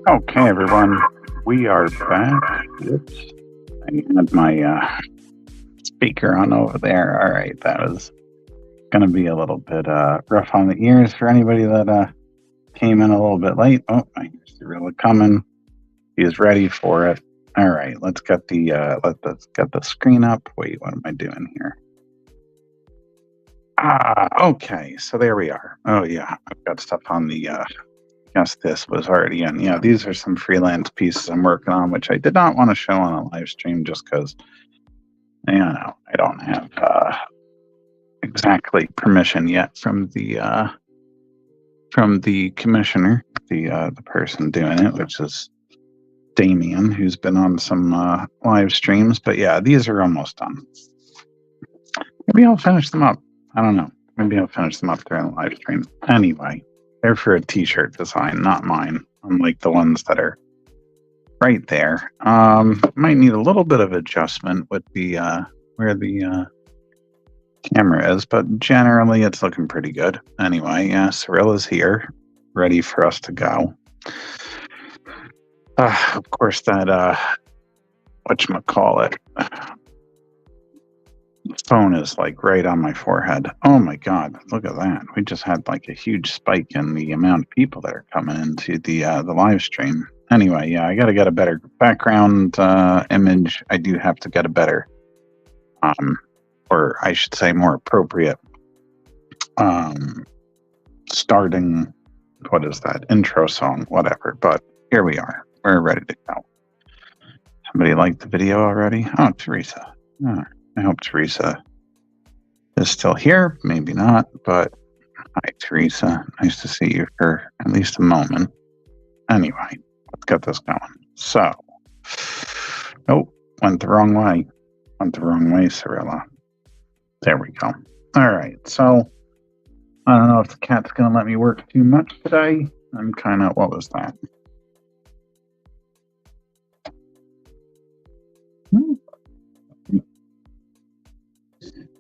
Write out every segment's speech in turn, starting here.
Okay, everyone, we are back. Oops, I had my speaker on over there. All right, that was going to be a little bit rough on the ears for anybody that came in a little bit late. Oh, I hear Cyrilla coming. He is ready for it. All right, let's get let's get the screen up. Wait, what am I doing here? Okay, so there we are. Oh yeah, I've got stuff on the guess this was already in. Yeah, these are some freelance pieces I'm working on, which I did not want to show on a live stream just because, I don't have exactly permission yet from the commissioner, the person doing it, which is Damien, who's been on some live streams. But yeah, these are almost done. Maybe I'll finish them up. I don't know. Maybe I'll finish them up during the live stream. Anyway, they're for a t-shirt design, not mine, unlike the ones that are right there. Might need a little bit of adjustment with the where the camera is, but generally it's looking pretty good. Anyway, yeah, Cyrilla's here, ready for us to go. Of course, that whatchamacallit phone is like right on my forehead. Oh my god, look at that. We just had like a huge spike in the amount of people that are coming into the live stream. Anyway, yeah, I got to get a better background image. I do have to get a better or I should say more appropriate starting, what is that, intro song, whatever. But here we are. We're ready to go. Somebody liked the video already? Oh, Teresa. Oh, I hope Teresa is still here. Maybe not, but hi, Teresa. Nice to see you for at least a moment. Anyway, let's get this going. So, nope, went the wrong way. Went the wrong way, Cyrilla. There we go. All right, so I don't know if the cat's going to let me work too much today. I'm kind of, what was that?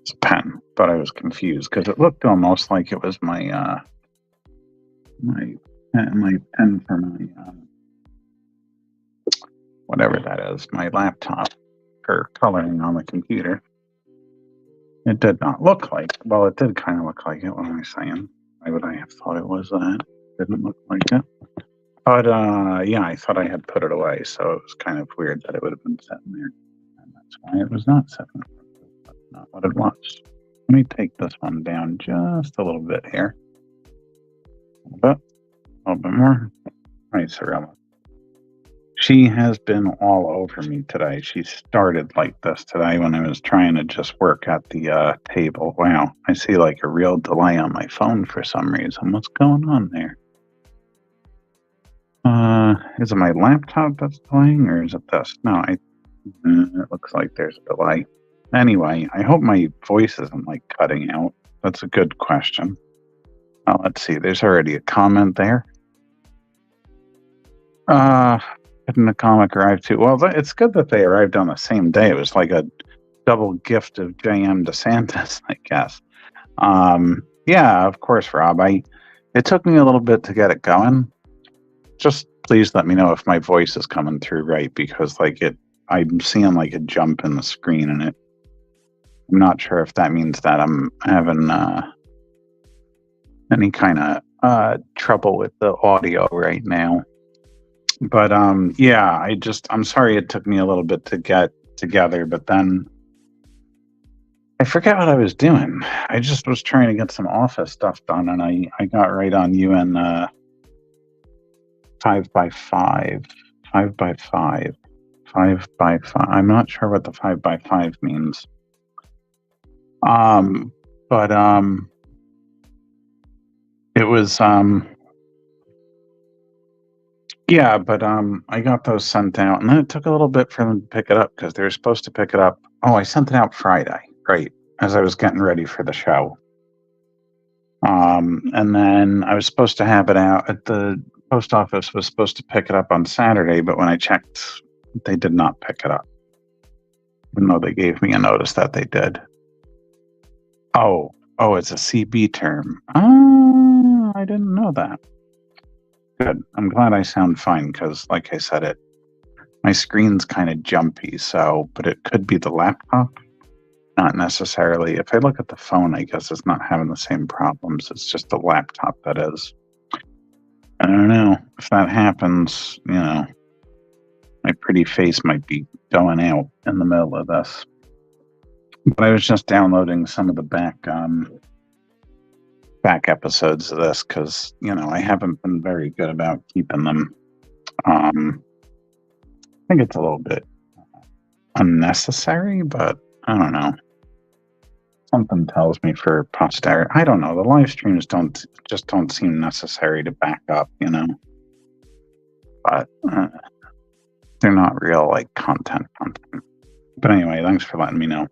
It's a pen, but I was confused because it looked almost like it was my my pen for my whatever that is, my laptop for coloring on the computer. It did not look like. Well, it did kind of look like it. What am I saying? Why would I have thought it was that? Didn't look like it. But yeah, I thought I had put it away, so it was kind of weird that it would have been sitting there, and that's why it was not sitting. That's not what it was. Let me take this one down just a little bit here. A little bit more. Right, Cyrilla. She has been all over me today. She started like this today when I was trying to just work at the table. Wow, I see like a real delay on my phone for some reason. What's going on there? Is it my laptop that's delaying, or is it this? No, it looks like there's a delay. Anyway, I hope my voice isn't like cutting out. That's a good question. Let's see. There's already a comment there. Didn't the comic arrive too? Well, it's good that they arrived on the same day. It was like a double gift of JM DeSantis, I guess. Yeah, of course, Rob. It took me a little bit to get it going. Just please let me know if my voice is coming through right, because I'm seeing like a jump in the screen, and I'm not sure if that means that I'm having any kind of trouble with the audio right now. But yeah, I'm sorry it took me a little bit to get together, but then I forget what I was doing. I just was trying to get some office stuff done, and I got right on UN 5x5. 5x5. 5x5. I'm not sure what the 5x5 means. But it was yeah, but I got those sent out, and then it took a little bit for them to pick it up because they were supposed to pick it up. Oh, I sent it out Friday, right, as I was getting ready for the show. And then I was supposed to have it out at the post office, was supposed to pick it up on Saturday, but when I checked, they did not pick it up, even though they gave me a notice that they did. Oh, it's a CB term. Oh, I didn't know that. Good. I'm glad I sound fine because, like I said, my screen's kind of jumpy. So, but it could be the laptop, not necessarily. If I look at the phone, I guess it's not having the same problems. It's just the laptop that is. I don't know if that happens. My pretty face might be going out in the middle of this. But I was just downloading some of the back episodes of this because I haven't been very good about keeping them. I think it's a little bit unnecessary, but I don't know. Something tells me for posterity. I don't know. The live streams don't seem necessary to back up, but they're not real like content. But anyway, thanks for letting me know.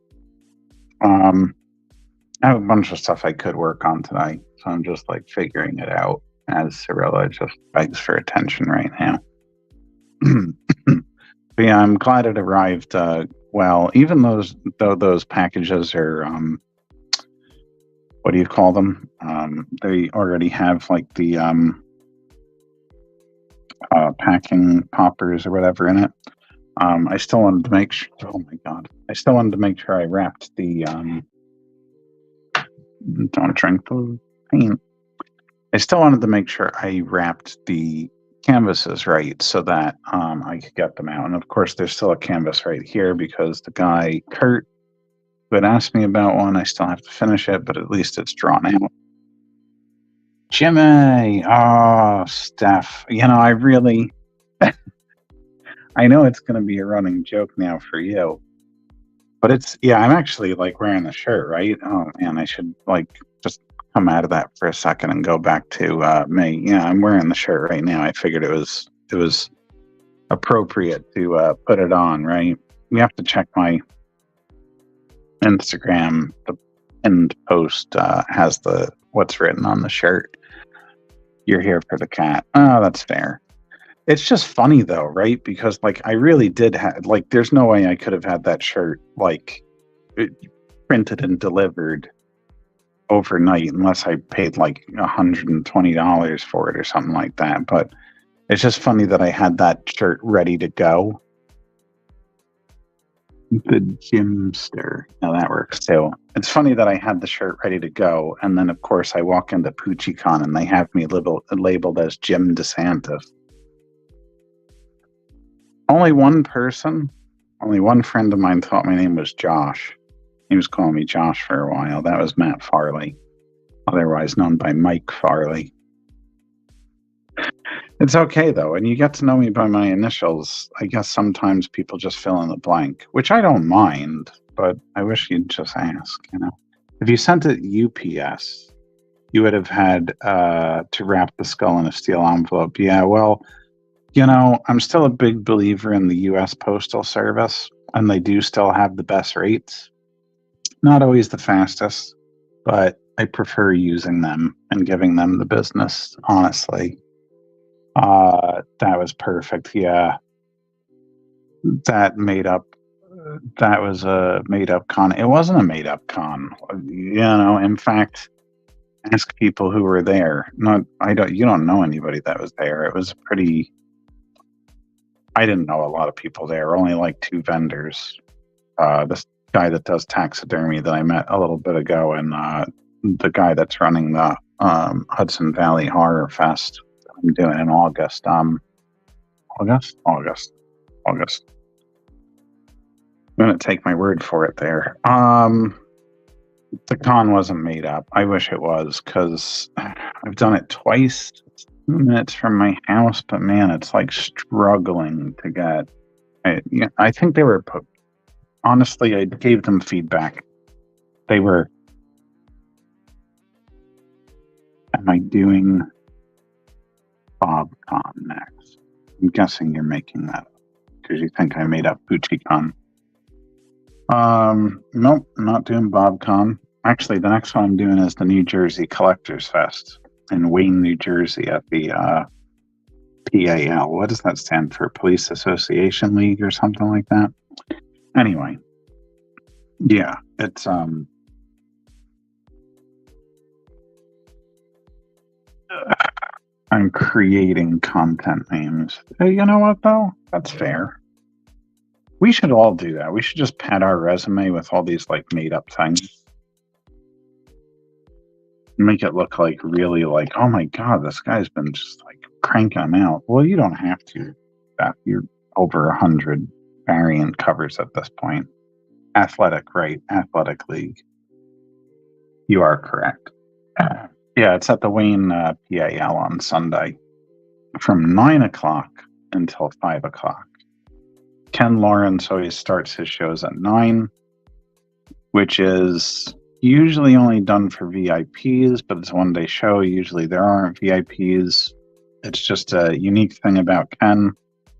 I have a bunch of stuff I could work on today, so I'm just like figuring it out as Cirilla just begs for attention right now. But yeah, I'm glad it arrived well, even though those packages are what do you call them? They already have like the packing poppers or whatever in it. I still wanted to make sure. Oh my god! I still wanted to make sure I wrapped the. Don't drink the paint. I still wanted to make sure I wrapped the canvases right so that I could get them out. And of course, there's still a canvas right here because the guy Kurt who had asked me about one. I still have to finish it, but at least it's drawn out. Jimmy! Oh, Steph. I really... I know it's going to be a running joke now for you. But I'm actually like wearing the shirt, right? Oh, man, I should like just come out of that for a second and go back to me. Yeah, I'm wearing the shirt right now. I figured it was appropriate to put it on, right? You have to check my Instagram. The pinned post has what's written on the shirt. You're here for the cat. Oh, that's fair. It's just funny though, right? Because like I really did have like there's no way I could have had that shirt like printed and delivered overnight unless I paid like $120 for it or something like that. But it's just funny that I had that shirt ready to go. The Gymster. Now that works too. It's funny that I had the shirt ready to go, and then of course I walk into PoochieCon and they have me labeled as Jim DeSantis. Only one friend of mine thought my name was Josh. He was calling me Josh for a while. That was Matt Farley, otherwise known by Mike Farley. It's okay, though, and you get to know me by my initials. I guess sometimes people just fill in the blank, which I don't mind, but I wish you'd just ask, If you sent it UPS, you would have had to wrap the skull in a steel envelope. Yeah, well... I'm still a big believer in the U.S. Postal Service, and they do still have the best rates. Not always the fastest, but I prefer using them and giving them the business, honestly. That was perfect, yeah. That was a made-up con. It wasn't a made-up con. In fact, ask people who were there. You don't know anybody that was there. It was pretty... I didn't know a lot of people there. Only like 2 vendors. This guy that does taxidermy that I met a little bit ago, and the guy that's running the Hudson Valley Horror Fest that I'm doing in August. August. I'm going to take my word for it there. The con wasn't made up. I wish it was, because I've done it twice. 2 minutes from my house, but man, it's like struggling to get. I think they were. Honestly, I gave them feedback. They were. Am I doing BobCon next? I'm guessing you're making that up because you think I made up PoochieCon. Nope, I'm not doing BobCon. Actually, the next one I'm doing is the New Jersey Collectors Fest in Wayne, New Jersey at the PAL. What does that stand for? Police Association League or something like that? Anyway, yeah, it's I I'm creating content names. Hey, you know what, though? That's fair. We should all do that. We should just pad our resume with all these, like, made-up things. Make it look like really like, oh my God, this guy's been just, like, cranking them out. Well, you don't have to. You're over 100 variant covers at this point. Athletic, right? Athletic League. You are correct. Yeah, it's at the Wayne PAL on Sunday from 9 o'clock until 5 o'clock. Ken Lawrence always starts his shows at 9, which is usually only done for VIPs, but it's a one-day show. Usually there aren't VIPs. It's just a unique thing about Ken.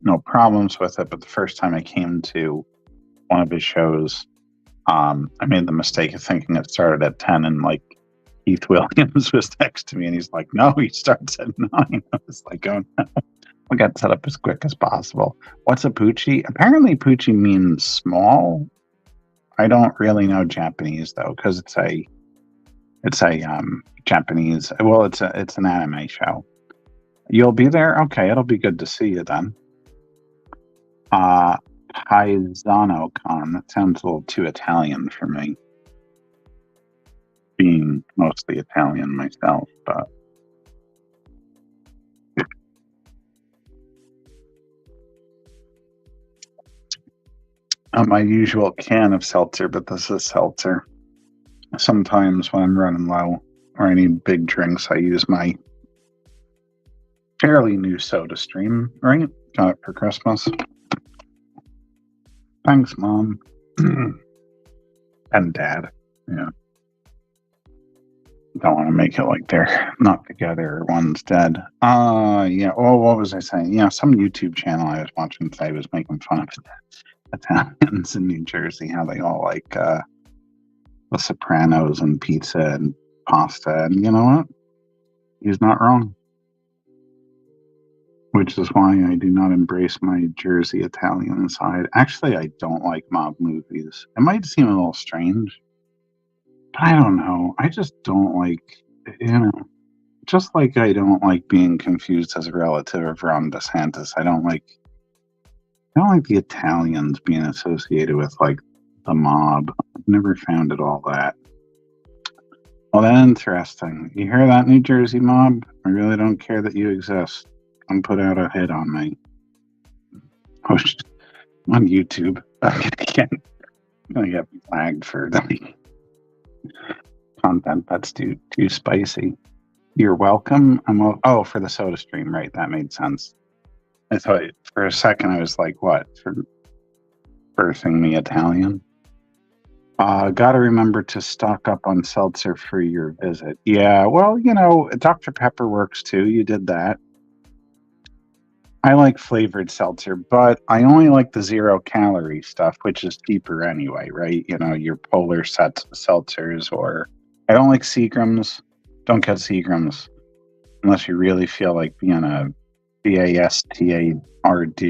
No problems with it, but the first time I came to one of his shows, I made the mistake of thinking it started at 10, and like Keith Williams was next to me, and he's like, "No, he starts at 9." I was like, "Oh no." We got set up as quick as possible. What's a Poochie? Apparently, Poochie means small. I don't really know Japanese though, because it's a Japanese. Well, it's an anime show. You'll be there? Okay, it'll be good to see you then. Paisano Con. That sounds a little too Italian for me, being mostly Italian myself, but. My usual can of seltzer, but this is seltzer. Sometimes when I'm running low or I need big drinks, I use my fairly new soda stream, right? Got it for Christmas. Thanks, Mom. And Dad. Yeah. Don't want to make it like they're not together or one's dead. Yeah. Oh, what was I saying? Yeah, some YouTube channel I was watching today was making fun of Italians in New Jersey, how they all like The Sopranos and pizza and pasta. And you know what? He's not wrong. Which is why I do not embrace my Jersey Italian side. Actually, I don't like mob movies. It might seem a little strange, but I don't know. I just don't like, just like I don't like being confused as a relative of Ron DeSantis. I don't like the Italians being associated with like the mob. I've never found it all that. Well, that's interesting. You hear that, New Jersey mob? I really don't care that you exist. Come put out a hit on me. Post on YouTube. I'm gonna get flagged for content that's too spicy. You're welcome. Oh, for the soda stream, right? That made sense. I thought for a second I was like, what? For birthing me Italian? Gotta remember to stock up on seltzer for your visit. Yeah, well, Dr. Pepper works too. You did that. I like flavored seltzer, but I only like the 0-calorie stuff, which is cheaper anyway, right? Your Polar seltzers, or I don't like Seagram's. Don't get Seagram's unless you really feel like being a BASTARD.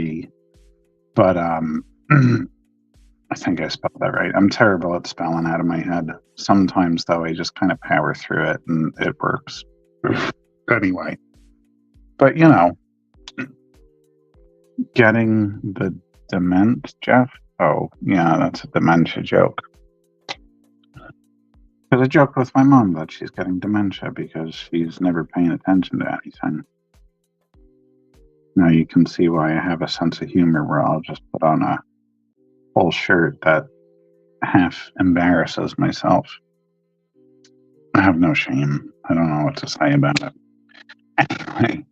But I think I spelled that right. I'm terrible at spelling out of my head. Sometimes, though, I just kind of power through it and it works. Anyway. But, getting the dement, Jeff? Oh, yeah, that's a dementia joke. Because I joked with my mom that she's getting dementia because she's never paying attention to anything. Now you can see why I have a sense of humor where I'll just put on a full shirt that half embarrasses myself. I have no shame. I don't know what to say about it. Anyway,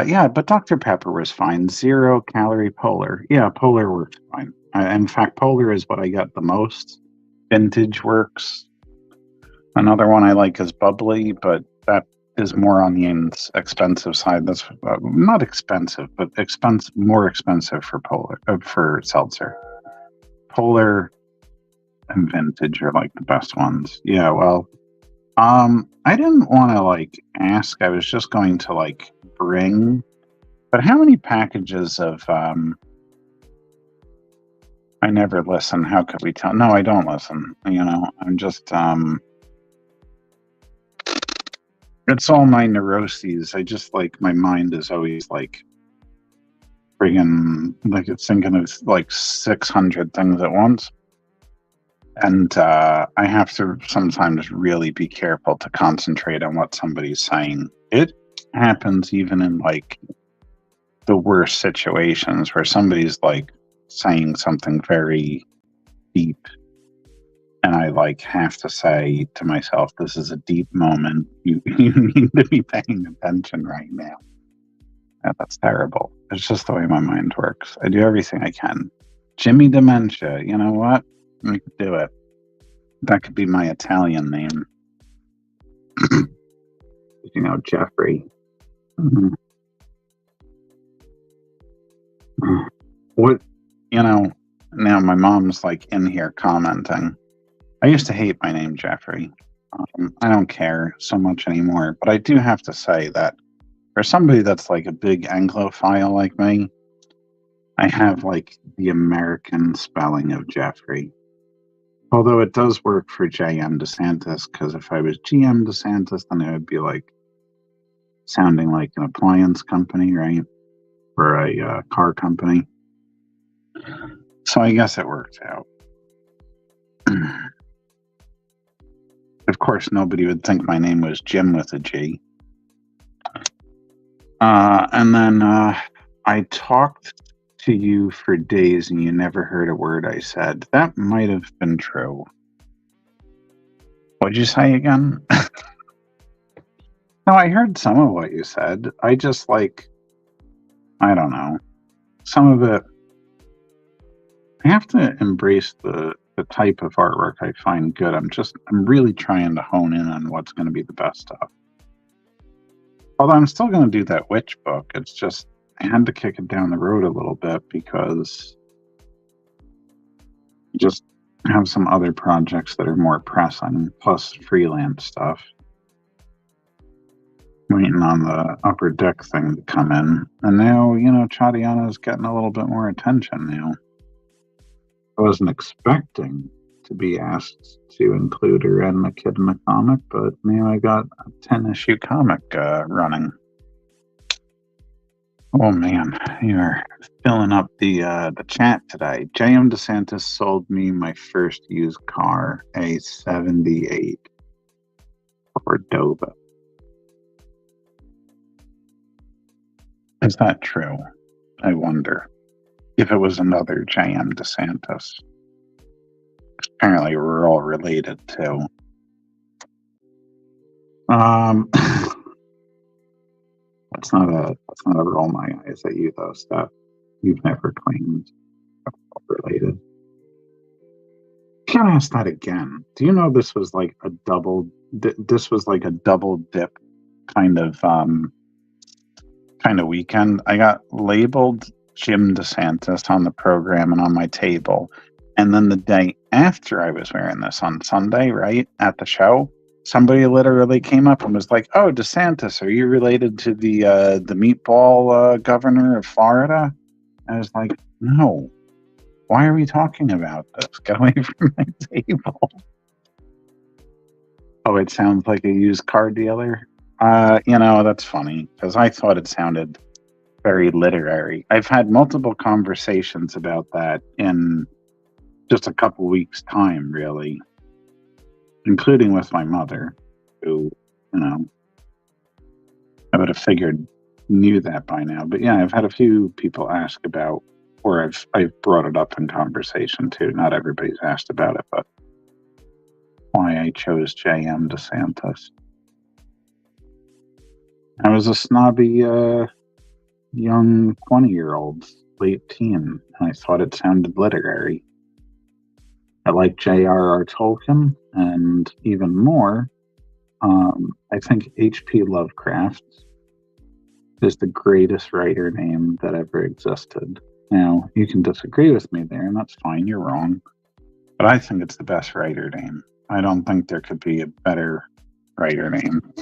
yeah, but Dr. Pepper was fine. 0-calorie Polar. Yeah, Polar works fine. In fact, Polar is what I got the most. Vintage works. Another one I like is Bubbly, but that is more on the expensive side. That's not expensive, but more expensive for for seltzer. Polar and Vintage are like the best ones. Yeah, well, I didn't want to ask. I was just going to bring. But how many packages of I never listen. How could we tell? No, I don't listen. I'm just It's all my neuroses. I just like my mind is always like friggin' like it's thinking of like 600 things at once. And I have to sometimes really be careful to concentrate on what somebody's saying. It happens even in like the worst situations where somebody's like saying something very deep. And I like have to say to myself, this is a deep moment. You need to be paying attention right now. Yeah, that's terrible. It's just the way my mind works. I do everything I can. Jimmy Dementia, you know what? We could do it. That could be my Italian name. You know, Jeffrey. Mhm. What, you know, now my mom's like in here commenting. I used to hate my name, Jeffrey. I don't care so much anymore, but I do have to say that for somebody that's like a big Anglophile like me, I have like the American spelling of Jeffrey. Although it does work for JM DeSantis, because if I was GM DeSantis, then it would be like sounding like an appliance company, right? Or a car company. So I guess it worked out. Of course, nobody would think my name was Jim with a G. And then I talked to you for days and you never heard a word I said. That might have been true. What'd you say again? No, I heard some of what you said. I just like, I don't know. Some of it, I have to embrace the type of artwork I find good. I'm really trying to hone in on what's going to be the best stuff. Although I'm still going to do that witch book. It's just, I had to kick it down the road a little bit because I just have some other projects that are more pressing, plus freelance stuff. Waiting on the upper deck thing to come in. And now, you know, Chadiana's getting a little bit more attention now. I wasn't expecting to be asked to include her and the kid in the comic, but now I got a 10-issue comic running. Oh man, you're filling up the chat today. JM DeSantis sold me my first used car, a 78 Cordova. Is that true? I wonder if it was another JM DeSantis. Apparently, we're all related too. That's not a roll my eyes at you though, Steph. You've never claimed related. Can't ask that again. Do you know this was like a double? This was like a double dip kind of weekend. I got labeled Jim DeSantis on the program and on my table, and then the day after I was wearing this on Sunday, right at the show, somebody literally came up and was like, "Oh, DeSantis, are you related to the meatball governor of Florida?" I was like, "No. Why are we talking about this? Get away from my table." Oh, it sounds like a used car dealer. You know, that's funny because I thought it sounded very literary. I've had multiple conversations about that in just a couple weeks' time, really, including with my mother, who, you know, I would have figured knew that by now. But yeah, I've had a few people ask about, or I've brought it up in conversation too. Not everybody's asked about it, but why I chose JM DeSantis. I was a snobby young 20-year-old, late teen, and I thought it sounded literary. I like J.R.R. Tolkien, and even more, I think H.P. Lovecraft is the greatest writer name that ever existed. Now, you can disagree with me there, and that's fine, you're wrong. But I think it's the best writer name. I don't think there could be a better writer name.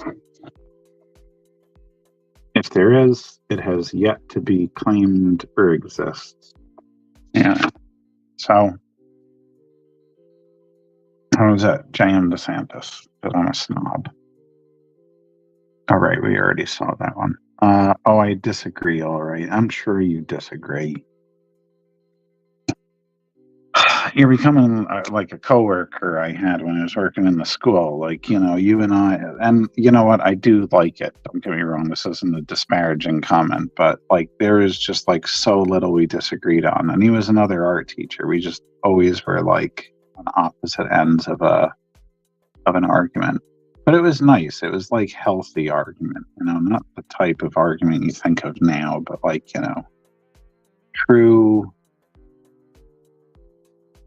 If there is, it has yet to be claimed or exists. Yeah. So, how was that? JM DeSantis, because I'm a snob. All right, we already saw that one. Oh, I disagree. All right, I'm sure you disagree. You're becoming like a coworker I had when I was working in the school. Like, you and I, and you know what? I do like it. Don't get me wrong. This isn't a disparaging comment, but like, there is just like so little we disagreed on. And he was another art teacher. We just always were like on opposite ends of an argument. But it was nice. It was like healthy argument, not the type of argument you think of now, but like, true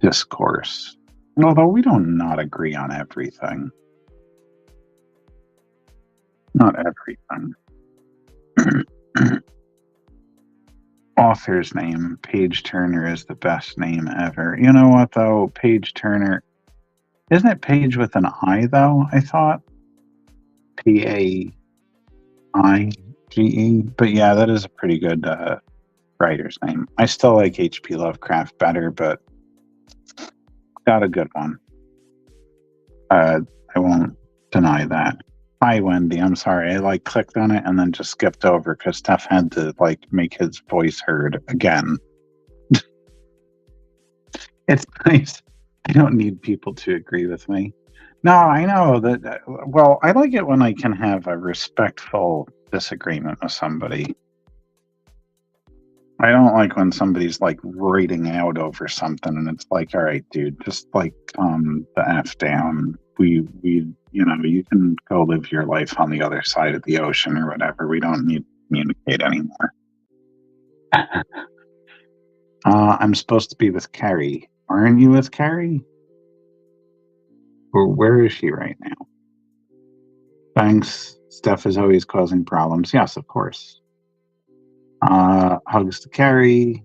discourse. And although we don't not agree on everything, not everything. Author's name, Paige Turner, is the best name ever. You know what, though? Paige Turner. Isn't it Paige with an I, though? I thought. Paige. But yeah, that is a pretty good writer's name. I still like H.P. Lovecraft better, but got a good one. I won't deny that. Hi, Wendy. I'm sorry. I clicked on it and then just skipped over because Steph had to make his voice heard again. It's nice. I don't need people to agree with me. No, I know that. Well, I like it when I can have a respectful disagreement with somebody. I don't like when somebody's writing out over something and it's like, all right, dude, just calm the F down. We you can go live your life on the other side of the ocean or whatever. We don't need to communicate anymore. I'm supposed to be with Carrie. Aren't you with Carrie? Or where is she right now? Thanks. Steph is always causing problems. Yes, of course. Hugs to Carrie.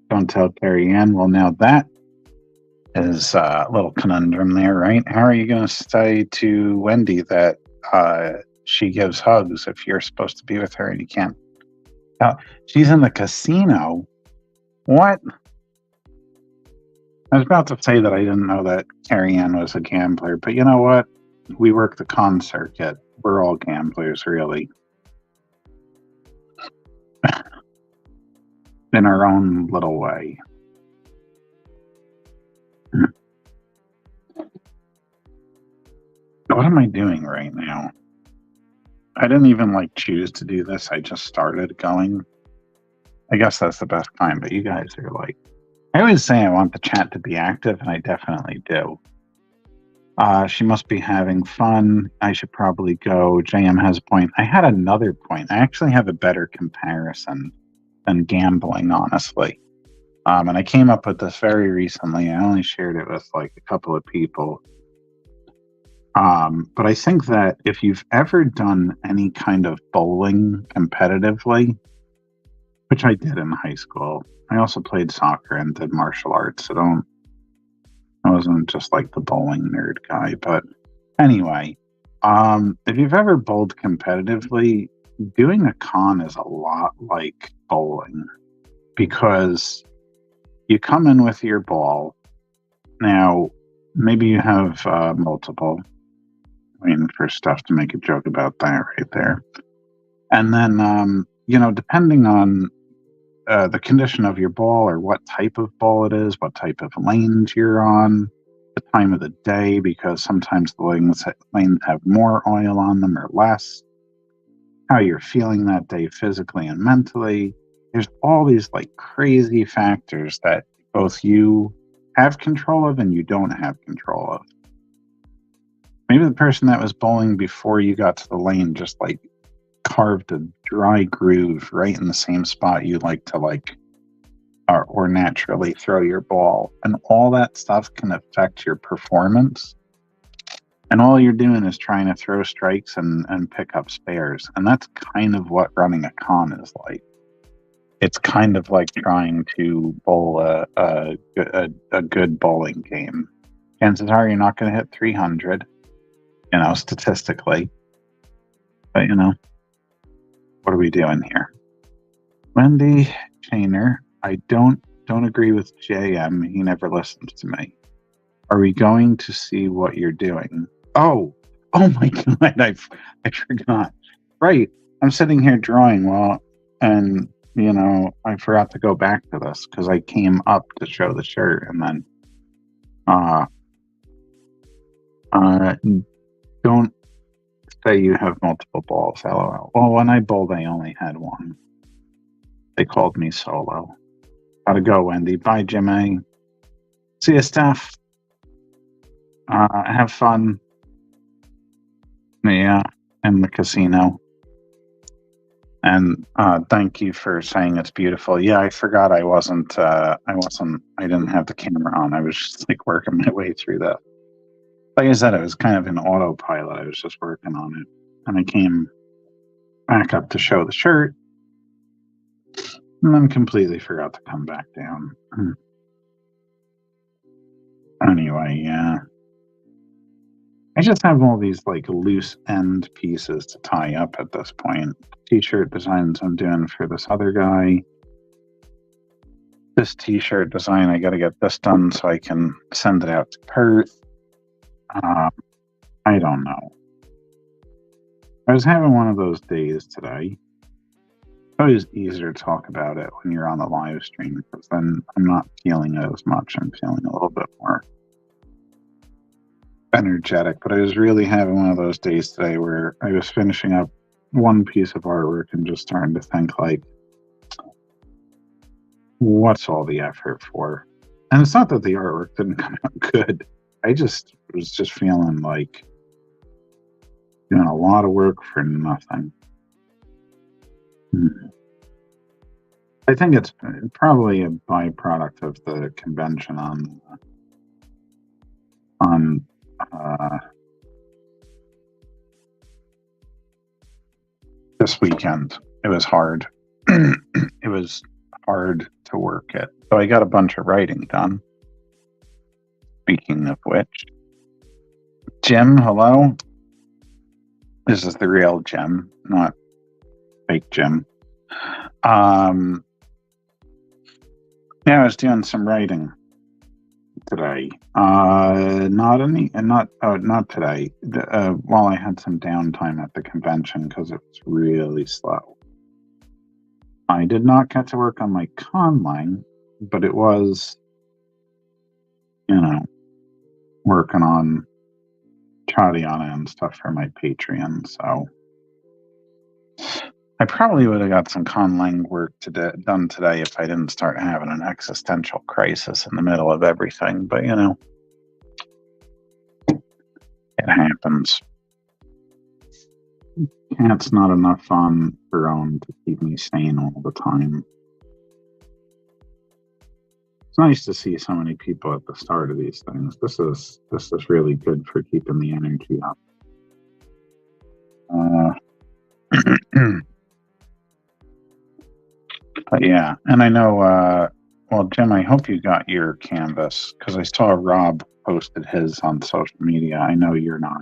Don't tell Carrie Ann. Well, now that is a little conundrum there, right? How are you going to say to Wendy that she gives hugs if you're supposed to be with her and you can't? She's in the casino. What? I was about to say that I didn't know that Carrie Ann was a gambler, but you know what? We work the con circuit. We're all gamblers, really. In our own little way. What am I doing right now? I didn't even choose to do this. I just started going. I guess that's the best kind, but you guys are I always say I want the chat to be active, and I definitely do. She must be having fun. I should probably go. JM has a point. I had another point. I actually have a better comparison than gambling, honestly. And I came up with this very recently. I only shared it with a couple of people. But I think that if you've ever done any kind of bowling competitively, which I did in high school, I also played soccer and did martial arts. I wasn't just the bowling nerd guy. But anyway, if you've ever bowled competitively, doing a con is a lot like bowling because you come in with your ball. Now, maybe you have multiple. I mean, for Steph to make a joke about that right there. And then, depending on the condition of your ball or what type of ball it is, what type of lanes you're on, the time of the day, because sometimes the lanes have more oil on them or less, how you're feeling that day physically and mentally. There's all these crazy factors that both you have control of and you don't have control of. Maybe the person that was bowling before you got to the lane just carved a dry groove right in the same spot you like to or naturally throw your ball, and all that stuff can affect your performance. And all you're doing is trying to throw strikes and pick up spares, and that's kind of what running a con is like. It's kind of like trying to bowl a good bowling game. Chances are you're not going to hit 300, statistically. But what are we doing here? Wendy Chainer, I don't agree with JM. He never listens to me. Are we going to see what you're doing? Oh my God! I forgot. Right. I'm sitting here drawing and I forgot to go back to this because I came up to show the shirt and then uh uh don't say you have multiple balls, LOL. Well, when I bowled I only had one. They called me solo. Gotta go, Wendy. Bye, Jim A. See you, Steph. Have fun. Yeah, in the casino. And thank you for saying it's beautiful. Yeah, I forgot I didn't have the camera on. I was just like working my way through that. Like I said, it was kind of an autopilot. I was just working on it. And I came back up to show the shirt and then completely forgot to come back down. Anyway, yeah. I just have all these like loose end pieces to tie up at this point. T-shirt designs I'm doing for this other guy. This T-shirt design, I got to get this done so I can send it out to Perth. I don't know. I was having one of those days today. It's always easier to talk about it when you're on the live stream because then I'm not feeling it as much. I'm feeling a little bit more energetic, but I was really having one of those days today where I was finishing up one piece of artwork and just starting to think like, what's all the effort for? And it's not that the artwork didn't come out good. I just was just feeling like doing a lot of work for nothing. I think it's probably a byproduct of the convention on this weekend. It was hard. It was hard to work it. So I got a bunch of writing done. Speaking of which, Jim, hello. This is the real Jim, not fake Jim. Yeah, I was doing some writing today. Not today. While I had some downtime at the convention because it was really slow. I did not get to work on my conlang, but it was, working on Chadiana and stuff for my Patreon. So I probably would have got some conlang work done today if I didn't start having an existential crisis in the middle of everything. But, it happens. Cat's not enough on her own to keep me sane all the time. It's nice to see so many people at the start of these things. This is really good for keeping the energy up. But yeah, and I know, Jim, I hope you got your canvas because I saw Rob posted his on social media. I know you're not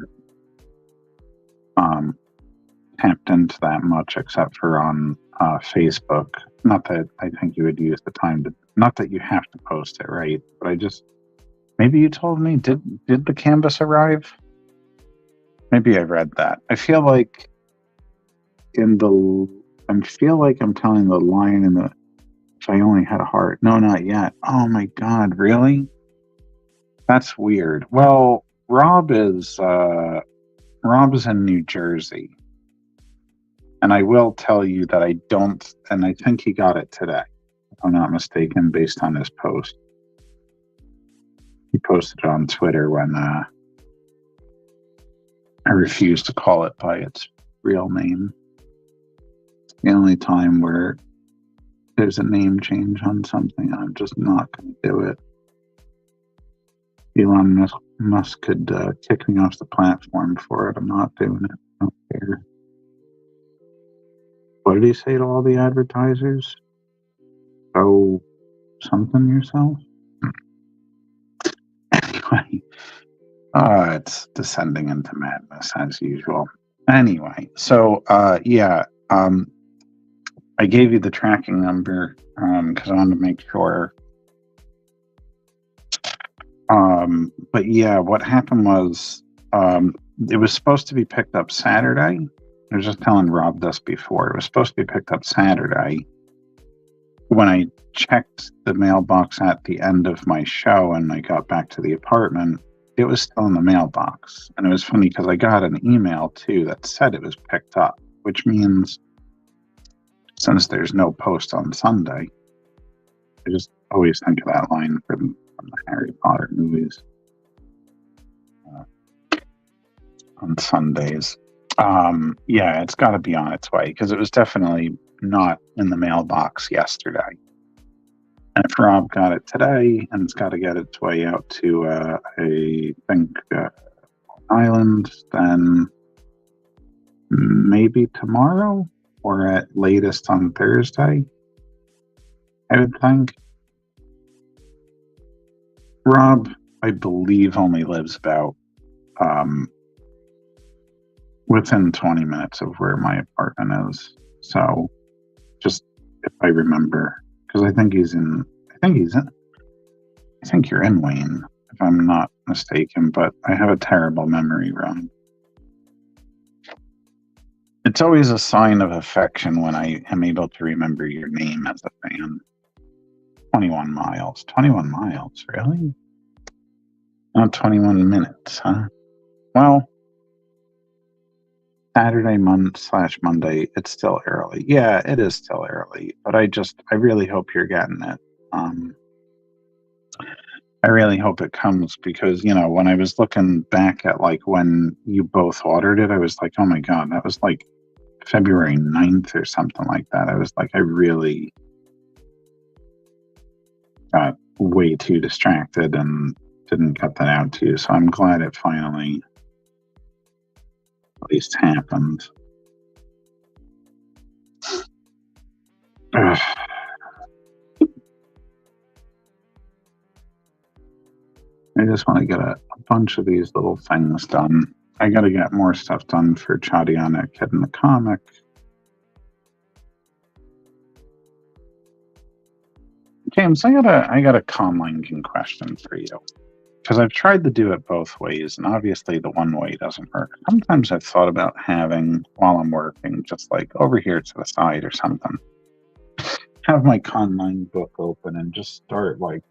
tapped into that much except for on Facebook. Not that I think you would use the time to, not that you have to post it, right? But maybe you told me, did the canvas arrive? Maybe I read that. I feel like I'm telling the line in the, if I only had a heart. No, not yet. Oh my God, really? That's weird. Well, Rob is in New Jersey. And I will tell you that and I think he got it today, if I'm not mistaken, based on his post. He posted it on Twitter when I refused to call it by its real name. It's the only time where there's a name change on something, I'm just not going to do it. Elon Musk could kick me off the platform for it. I'm not doing it. I don't care. What did he say to all the advertisers? Oh, something yourself? Anyway, it's descending into madness as usual. Anyway, so I gave you the tracking number because I wanted to make sure. But yeah, what happened was it was supposed to be picked up Saturday, I was just telling Rob this before. It was supposed to be picked up Saturday. When I checked the mailbox at the end of my show and I got back to the apartment, it was still in the mailbox. And it was funny because I got an email too that said it was picked up, which means since there's no post on Sunday, I just always think of that line from the Harry Potter movies on Sundays. Yeah, it's got to be on its way because it was definitely not in the mailbox yesterday. And if Rob got it today and it's got to get its way out to, I think, Island, then maybe tomorrow or at latest on Thursday, I would think. Rob, I believe, only lives about within 20 minutes of where my apartment is. So just if I remember, because I think you're in Wayne, if I'm not mistaken, but I have a terrible memory, Ron. It's always a sign of affection when I am able to remember your name as a fan. 21 miles. 21 miles, really? Not 21 minutes, huh? Well, Saturday, Monday, it's still early. Yeah, it is still early, but I really hope you're getting it. I really hope it comes because, when I was looking back at like when you both ordered it, I was like, oh my God, that was like February 9th or something like that. I was like, I really got way too distracted and didn't cut that out to you. So I'm glad it finally at least happened. Ugh. I just want to get a bunch of these little things done. I got to get more stuff done for Chadiana Kid in the Comic. James, I got a conlinking question for you. Because I've tried to do it both ways, and obviously the one way doesn't work. Sometimes I've thought about having, while I'm working, just like over here to the side or something, have my conline book open and just start like,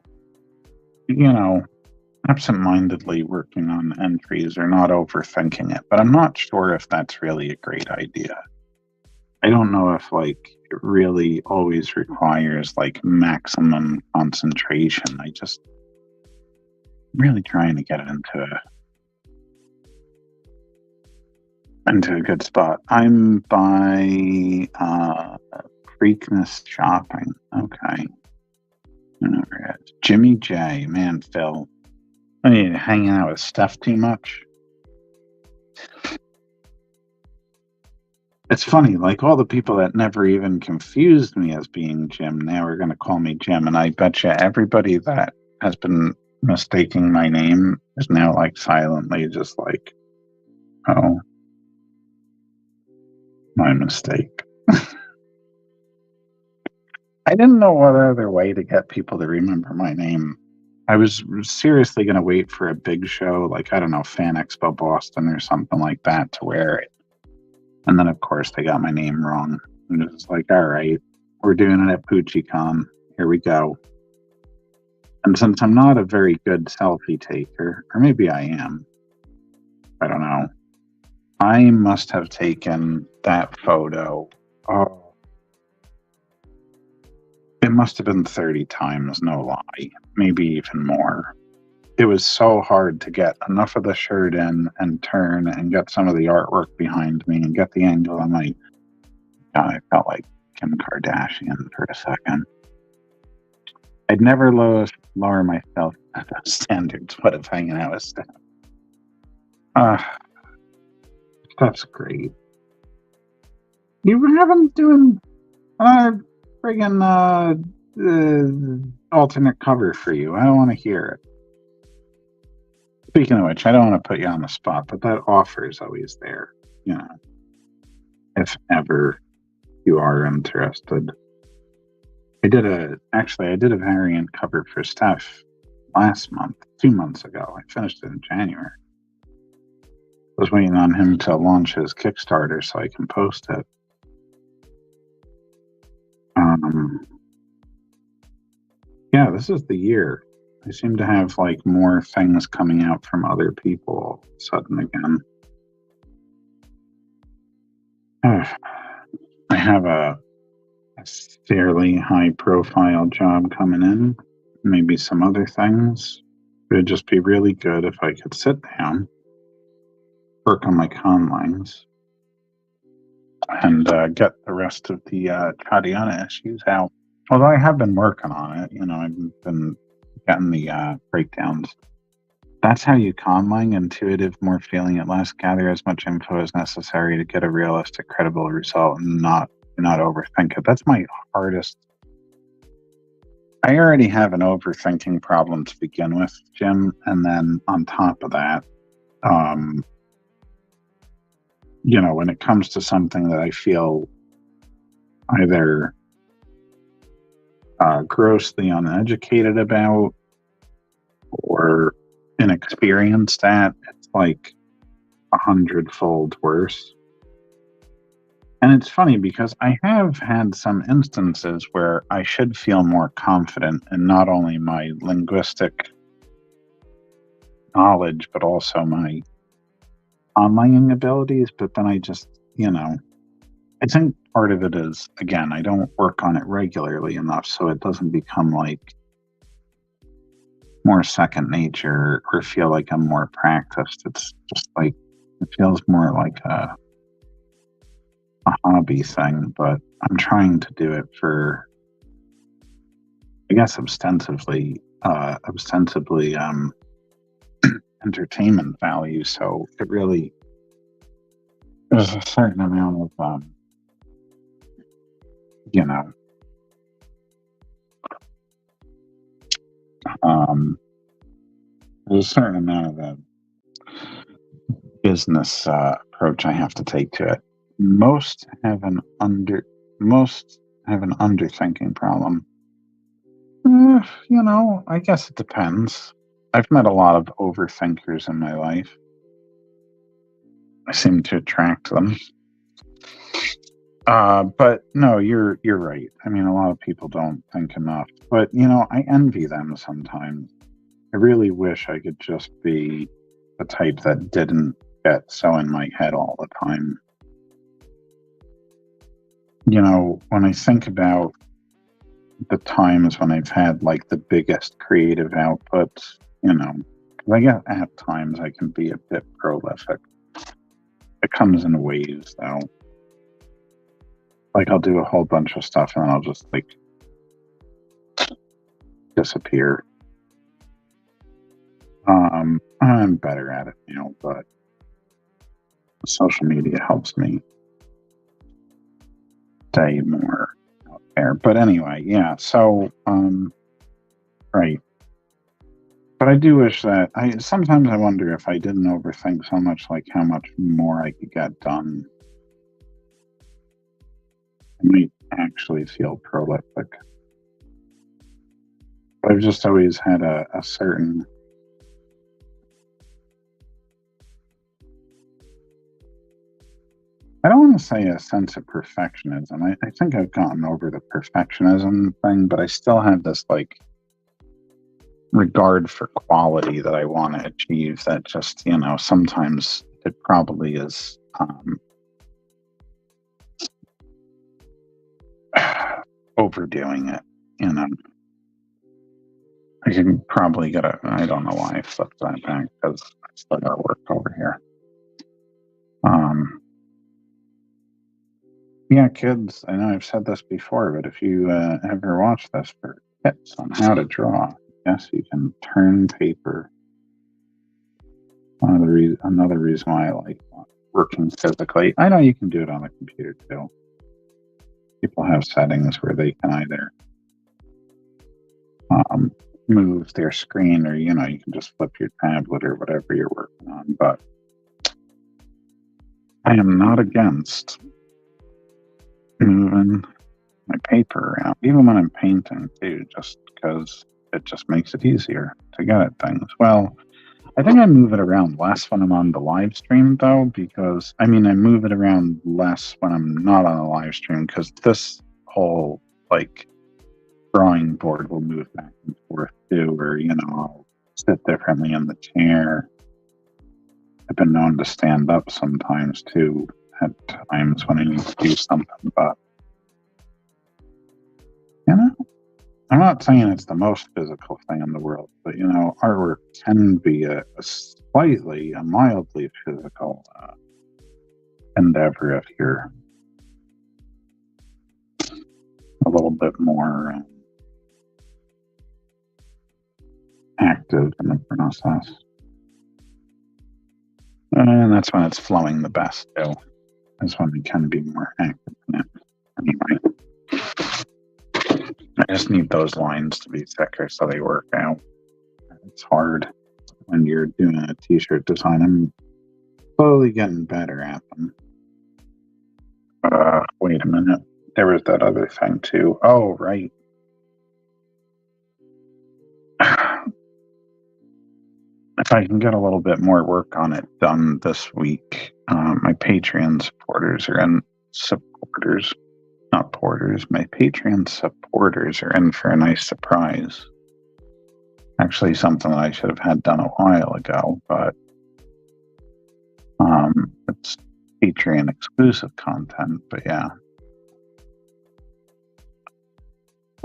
absent-mindedly working on entries or not overthinking it. But I'm not sure if that's really a great idea. I don't know if like it really always requires like maximum concentration. I'm really trying to get it into a good spot. I'm by Preakness Shopping. Okay. Jimmy J. Man, Phil. I need to hang out with Steph too much. It's funny, like all the people that never even confused me as being Jim now are going to call me Jim. And I bet you everybody that has been mistaking my name is now like silently just like, oh, my mistake. I didn't know what other way to get people to remember my name. I was seriously going to wait for a big show, like, I don't know, Fan Expo Boston or something like that to wear it. And then, of course, they got my name wrong. And it was like, all right, we're doing it at PoochieCon. Here we go. And since I'm not a very good selfie taker, or maybe I am, I don't know, I must have taken that photo. Oh, it must have been 30 times, no lie, maybe even more. It was so hard to get enough of the shirt in and turn and get some of the artwork behind me and get the angle. I'm like, God, I felt like Kim Kardashian for a second. I'd never lower myself to those standards, but of hanging out with Steph. Steph's great. You haven't doing friggin' alternate cover for you. I don't want to hear it. Speaking of which, I don't want to put you on the spot, but that offer is always there, if ever you are interested. I did a variant cover for Steph last month, 2 months ago. I finished it in January. was waiting on him to launch his Kickstarter so I can post it. Yeah, this is the year. I seem to have like more things coming out from other people all of a sudden again. I have a fairly high profile job coming in. Maybe some other things. It would just be really good if I could sit down, work on my conlines, and get the rest of the Chadiana issues out. Although I have been working on it, I've been getting the breakdowns. That's how you conline: intuitive, more feeling at less. Gather as much info as necessary to get a realistic, credible result, and not overthink it. That's my hardest. I already have an overthinking problem to begin with, Jim, and then on top of that, when it comes to something that I feel either grossly uneducated about or inexperienced at, it's like 100-fold worse. And it's funny because I have had some instances where I should feel more confident in not only my linguistic knowledge, but also my online abilities. But then I just, I think part of it is, again, I don't work on it regularly enough, so it doesn't become like more second nature or feel like I'm more practiced. It's just like, it feels more like a hobby thing, but I'm trying to do it for, I guess, ostensibly entertainment value. So it really, there's a certain amount of, there's a certain amount of business approach I have to take to it. Most have an underthinking problem. I guess it depends. I've met a lot of overthinkers in my life. I seem to attract them. But no, you're right. I mean, a lot of people don't think enough. But I envy them sometimes. I really wish I could just be the type that didn't get so in my head all the time. When I think about the times when I've had like the biggest creative outputs, I guess at times I can be a bit prolific. It comes in waves though. Like I'll do a whole bunch of stuff and then I'll just like disappear. I'm better at it now, but social media helps me stay more out there. But anyway, yeah. So, right. But I do wish that sometimes I wonder if I didn't overthink so much, like how much more I could get done. I might actually feel prolific. But I've just always had a certain, I don't want to say a sense of perfectionism. I think I've gotten over the perfectionism thing, but I still have this like regard for quality that I want to achieve that just, sometimes it probably is overdoing it, I can probably get I don't know why I flipped that back because I still got work over here. Yeah, kids, I know I've said this before, but if you ever watch this for tips on how to draw, yes, you can turn paper. Another reason why I like working physically. I know you can do it on the computer too. People have settings where they can either move their screen or, you can just flip your tablet or whatever you're working on. But I am not against moving my paper around, even when I'm painting too, just because it just makes it easier to get at things. Well, I think I move it around less when I'm on the live stream, though, because I move it around less when I'm not on a live stream, because this whole like drawing board will move back and forth too, or I'll sit differently in the chair. I've been known to stand up sometimes too, at times when I need to do something, but I'm not saying it's the most physical thing in the world, but artwork can be a mildly physical endeavor if you're a little bit more active in the process. And that's when it's flowing the best, too. That's when we can be more active in it. Anyway, I just need those lines to be thicker so they work out. It's hard when you're doing a t-shirt design. I'm slowly getting better at them. But wait a minute. There was that other thing, too. Oh, right. If I can get a little bit more work on it done this week, my Patreon supporters are in not porters. My Patreon supporters are in for a nice surprise. Actually, something that I should have had done a while ago, but it's Patreon exclusive content. But yeah,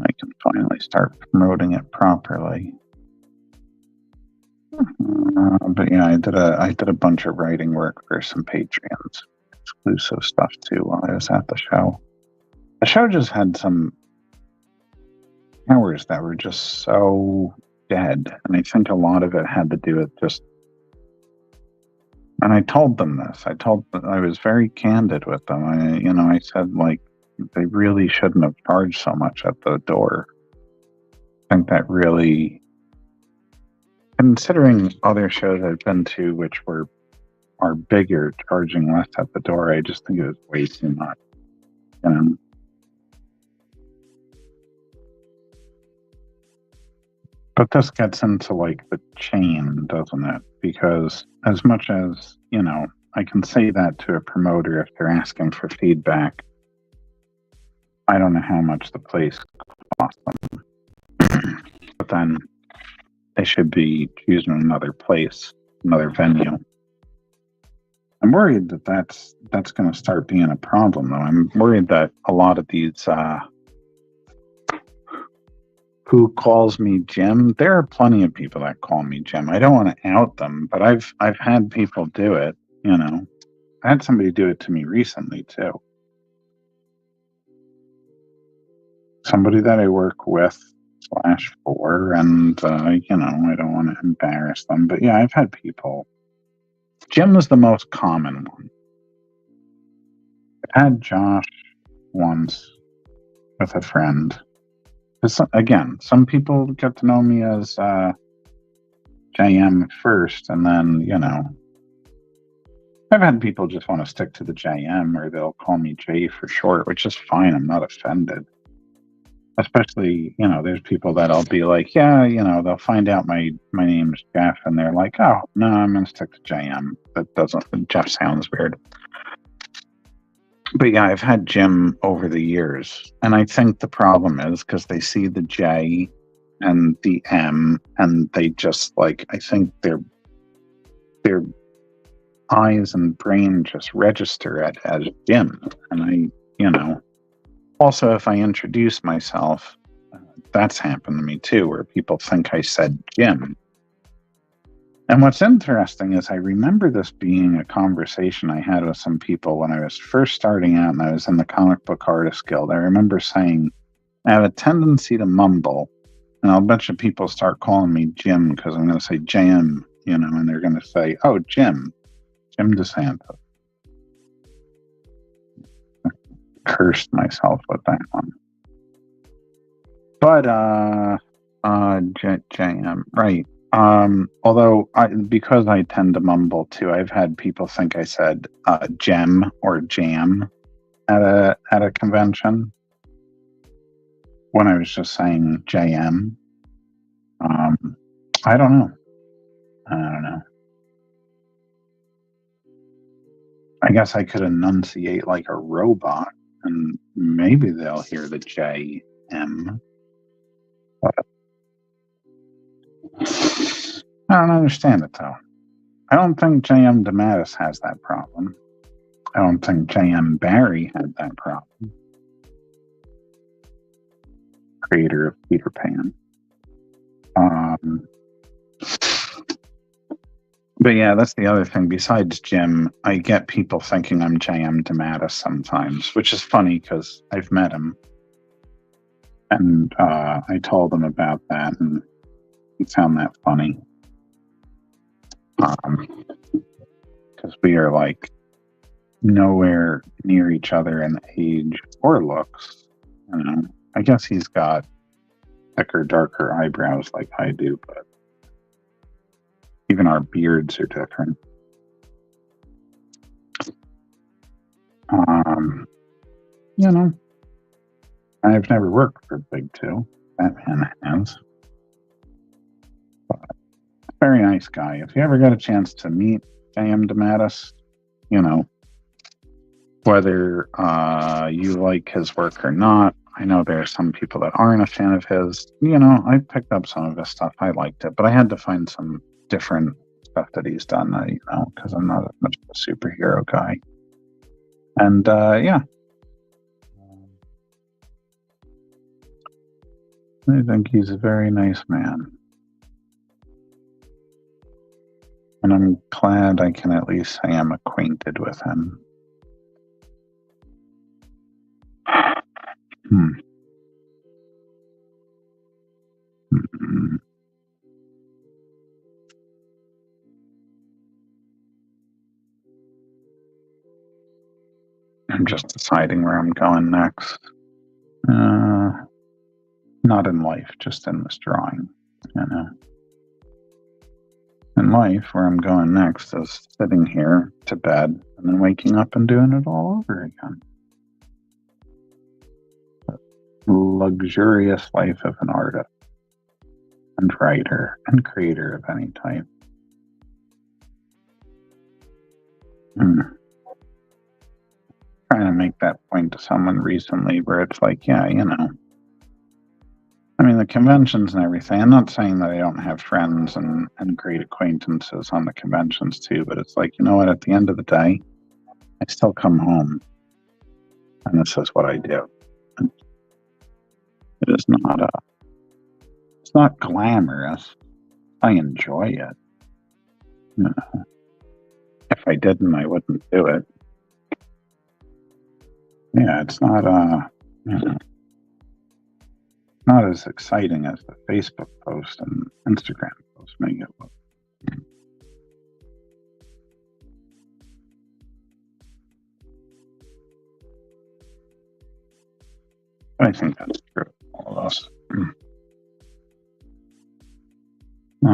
I can finally start promoting it properly. But yeah, I did a bunch of writing work for some Patreons exclusive stuff too while I was at the show. The show just had some hours that were just so dead, and I think a lot of it had to do with just. And I told them this. I was very candid with them. I said like they really shouldn't have charged so much at the door. I think that really. Considering other shows I've been to, which are bigger, charging less at the door, I just think it was way too much. But this gets into like the chain, doesn't it? Because as much as I can say that to a promoter if they're asking for feedback, I don't know how much the place costs them. But then. They should be choosing another place, another venue. I'm worried that that's going to start being a problem, though. I'm worried that a lot of these who calls me Jim, there are plenty of people that call me Jim. I don't want to out them, but I've had people do it. I had somebody do it to me recently too. Somebody that I work with. /4 and I don't want to embarrass them, but yeah, I've had people. Jim was the most common one. I had Josh once with a friend. Again, some people get to know me as JM first, and then I've had people just want to stick to the JM, or they'll call me J for short, which is fine. I'm not offended. Especially, there's people that I'll be like, yeah, they'll find out my name's Jeff, and they're like, oh, no, I'm going to stick to JM. Jeff sounds weird. But yeah, I've had Jim over the years. And I think the problem is because they see the J and the M, and they just I think their eyes and brain just register it as Jim. And also, if I introduce myself, that's happened to me too, where people think I said Jim. And what's interesting is I remember this being a conversation I had with some people when I was first starting out and I was in the Comic Book Artist Guild. I remember saying, I have a tendency to mumble, and I'll bet you people start calling me Jim because I'm going to say JM, and they're going to say, oh, Jim DeSantis. Cursed myself with that one. But JM, right. Although because I tend to mumble too, I've had people think I said gem or jam at a convention when I was just saying JM. I don't know. I don't know. I guess I could enunciate like a robot, and maybe they'll hear the JM. But I don't understand it, though. I don't think JM DeMatteis has that problem. I don't think JM Barrie had that problem. Creator of Peter Pan. But yeah, that's the other thing. Besides Jim, I get people thinking I'm JM DeMatteis sometimes, which is funny because I've met him. And I told him about that, and he found that funny. Because we are like nowhere near each other in age or looks. You know, I guess he's got thicker, darker eyebrows like I do, but even our beards are different. You know, I've never worked for Big Two. Batman has. But very nice guy. If you ever get a chance to meet JM DeMatteis, you know, whether you like his work or not, I know there are some people that aren't a fan of his. You know, I picked up some of his stuff. I liked it, but I had to find some different stuff that he's done, you know, because I'm not much of a superhero guy. And yeah, I think he's a very nice man. And I'm glad I can at least say I'm acquainted with him. I'm just deciding where I'm going next. Not in life, just in this drawing, you know. In life, where I'm going next is sitting here to bed and then waking up and doing it all over again. The luxurious life of an artist and writer and creator of any type. Trying to make that point to someone recently where it's like, yeah, you know, I mean, the conventions and everything, I'm not saying that I don't have friends and great acquaintances on the conventions too, but it's like, you know what, at the end of the day, I still come home and this is what I do. And it is not it's not glamorous. I enjoy it. You know, if I didn't, I wouldn't do it. Yeah, it's not you know, not as exciting as the Facebook post and Instagram post make it look. I think that's true of all of us. I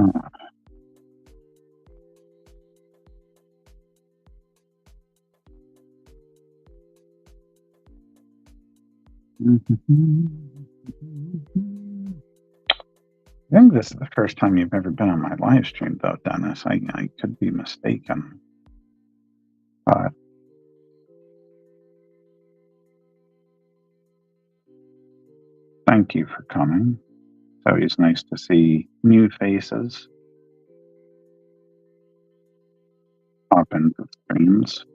think this is the first time you've ever been on my live stream, though, Dennis. I could be mistaken. But thank you for coming. It's always nice to see new faces pop into the streams.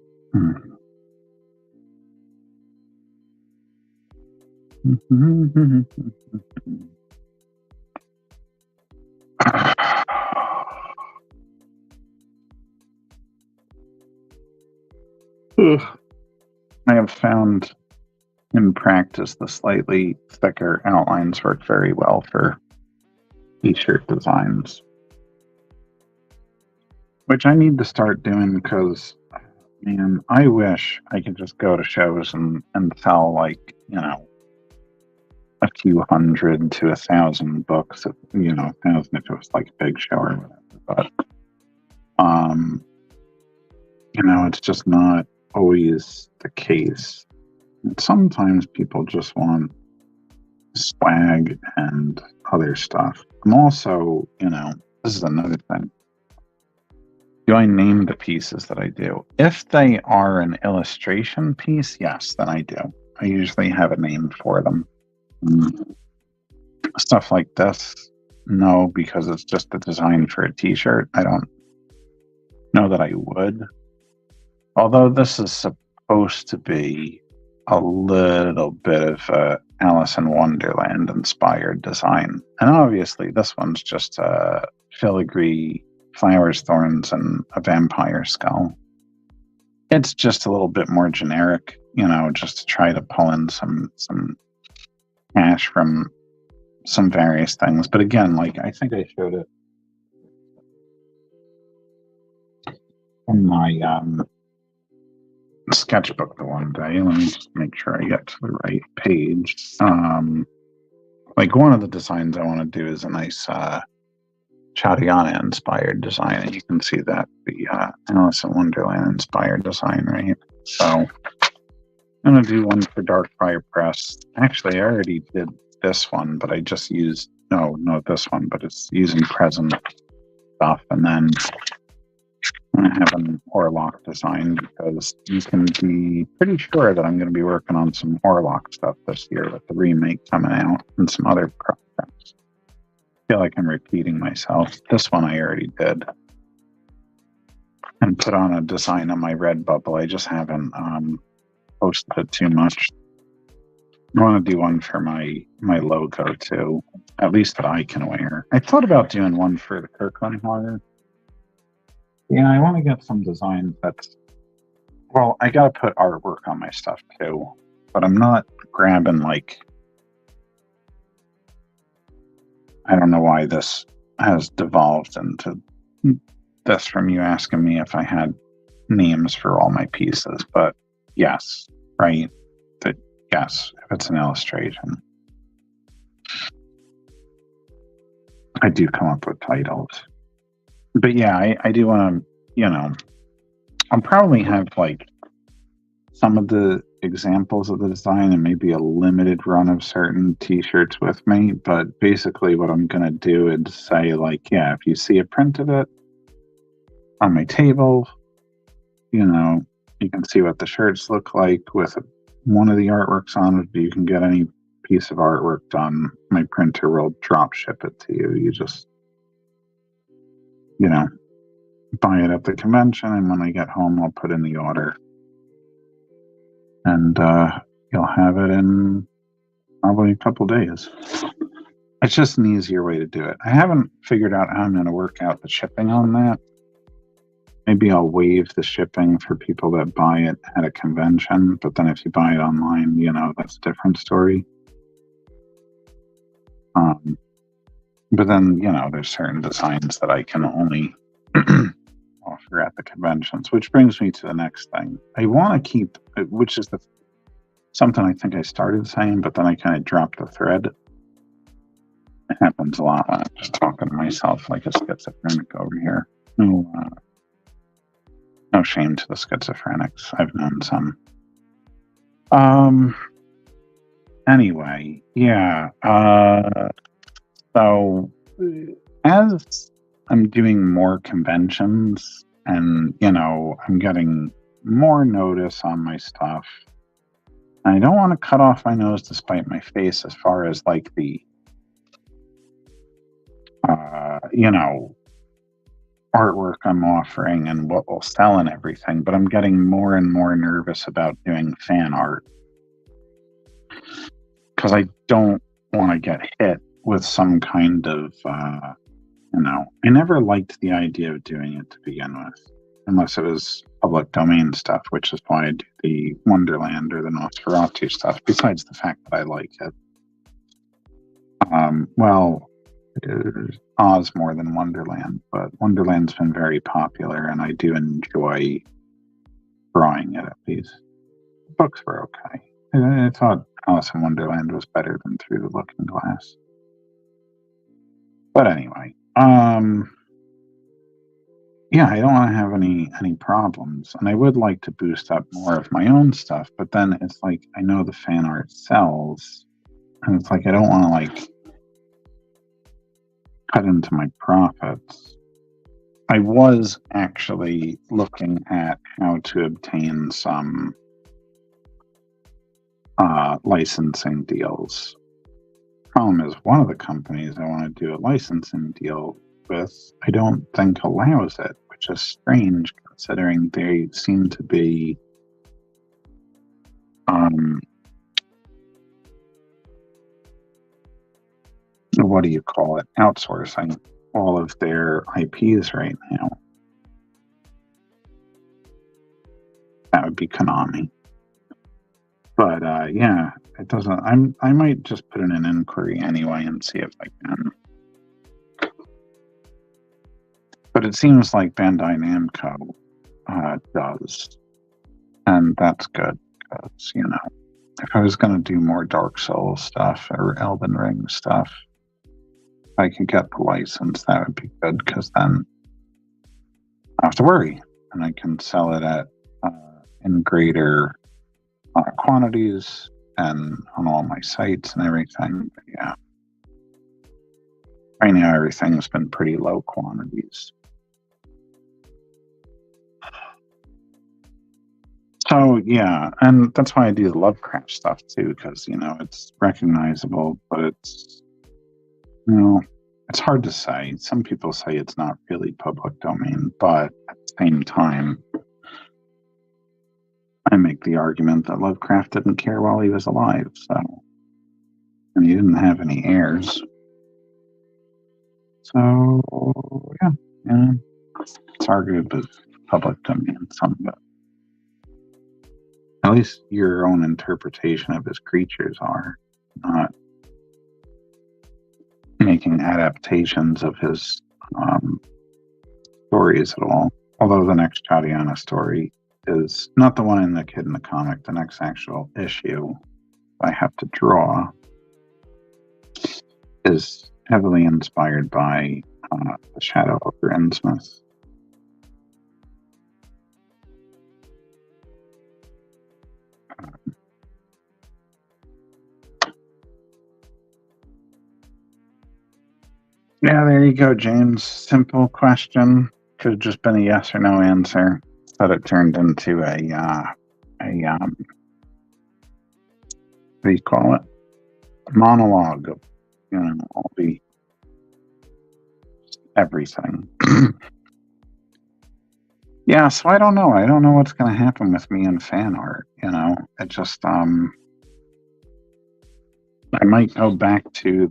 I have found in practice the slightly thicker outlines work very well for t-shirt designs, which I need to start doing because, man, I wish I could just go to shows and sell, like, you know, a few hundred to 1,000 books, you know, 1,000 if it was like a big show or whatever. But, you know, it's just not always the case. And sometimes people just want swag and other stuff. I'm also, you know, this is another thing. Do I name the pieces that I do? If they are an illustration piece, yes, then I do. I usually have a name for them. Stuff like this, no, because it's just a design for a t-shirt. I don't know that I would. Although this is supposed to be a little bit of a Alice in Wonderland inspired design. And obviously this one's just a filigree, flowers, thorns, and a vampire skull. It's just a little bit more generic, you know, just to try to pull in some cash from some various things. But again, like I think I showed it in my sketchbook the one day. Let me just make sure I get to the right page. Like one of the designs I want to do is a nice Chadiana inspired design, and you can see that the Alice in Wonderland inspired design, right? So I'm gonna do one for Dark Fire Press. Actually, I already did this one, but I just used not this one, but it's using present stuff, and then I have an Orlock design because you can be pretty sure that I'm going to be working on some Orlock stuff this year with the remake coming out and some other projects. I feel like I'm repeating myself. This one I already did and put on a design on my Redbubble. I just haven't posted it too much. I want to do one for my logo too, at least that I can wear. I thought about doing one for the Kirkland horror. Yeah, I want to get some designs that's, well, I got to put artwork on my stuff too, but I'm not grabbing like, I don't know why this has devolved into this from you asking me if I had names for all my pieces, but yes, right? That yes, if it's an illustration. I do come up with titles. But yeah, I do want to, you know, I'll probably have like some of the examples of the design and maybe a limited run of certain t-shirts with me. But basically what I'm going to do is say like, yeah, if you see a print of it on my table, you know, you can see what the shirts look like with one of the artworks on it. You can get any piece of artwork done. My printer will drop ship it to you. You just, you know, buy it at the convention, and when I get home, I'll put in the order. And you'll have it in probably a couple days. It's just an easier way to do it. I haven't figured out how I'm going to work out the shipping on that. Maybe I'll waive the shipping for people that buy it at a convention, but then if you buy it online, you know, that's a different story. But then, you know, there's certain designs that I can only offer at the conventions, which brings me to the next thing. I want to keep, which is something I think I started saying, but then I kind of dropped the thread. It happens a lot when I'm just talking to myself like a schizophrenic over here. No shame to the schizophrenics. I've known some. Anyway, yeah. So as I'm doing more conventions and, you know, I'm getting more notice on my stuff, I don't want to cut off my nose to spite my face as far as like the, you know, artwork I'm offering and what will sell and everything, but I'm getting more and more nervous about doing fan art because I don't want to get hit with some kind of, you know, I never liked the idea of doing it to begin with, unless it was public domain stuff, which is why I do the Wonderland or the Nosferatu stuff, besides the fact that I like it. Well, Oz more than Wonderland, but Wonderland's been very popular, and I do enjoy drawing it at least. The books were okay. I thought Alice in Wonderland was better than Through the Looking Glass. But anyway, yeah, I don't want to have any problems, and I would like to boost up more of my own stuff, but then it's like, I know the fan art sells, and it's like, I don't want to like cut into my profits I was actually looking at how to obtain some licensing deals. Problem is, one of the companies I want to do a licensing deal with, I don't think allows it, which is strange considering they seem to be what do you call it? Outsourcing all of their IPs right now. That would be Konami. But yeah, it doesn't. I might just put in an inquiry anyway and see if I can. But it seems like Bandai Namco does, and that's good because if I was going to do more Dark Souls stuff or Elden Ring stuff, if I could get the license, that would be good because then I don't have to worry and I can sell it at in greater quantities and on all my sites and everything. But yeah, right now everything's been pretty low quantities. So yeah, and that's why I do the Lovecraft stuff too, because it's recognizable, but it's it's hard to say. Some people say it's not really public domain, but at the same time, I make the argument that Lovecraft didn't care while he was alive, and he didn't have any heirs. So yeah, it's argued as public domain, some of it. At least your own interpretation of his creatures are, not making adaptations of his stories at all. Although the next Chadiana story is not the one in the Kid in the Comic, the next actual issue I have to draw is heavily inspired by The Shadow of Innsmouth. Yeah, there you go, James. Simple question. Could have just been a yes or no answer, but it turned into a what do you call it? A monologue of all the everything. Yeah, so I don't know. I don't know what's going to happen with me and fan art. It just I might go back to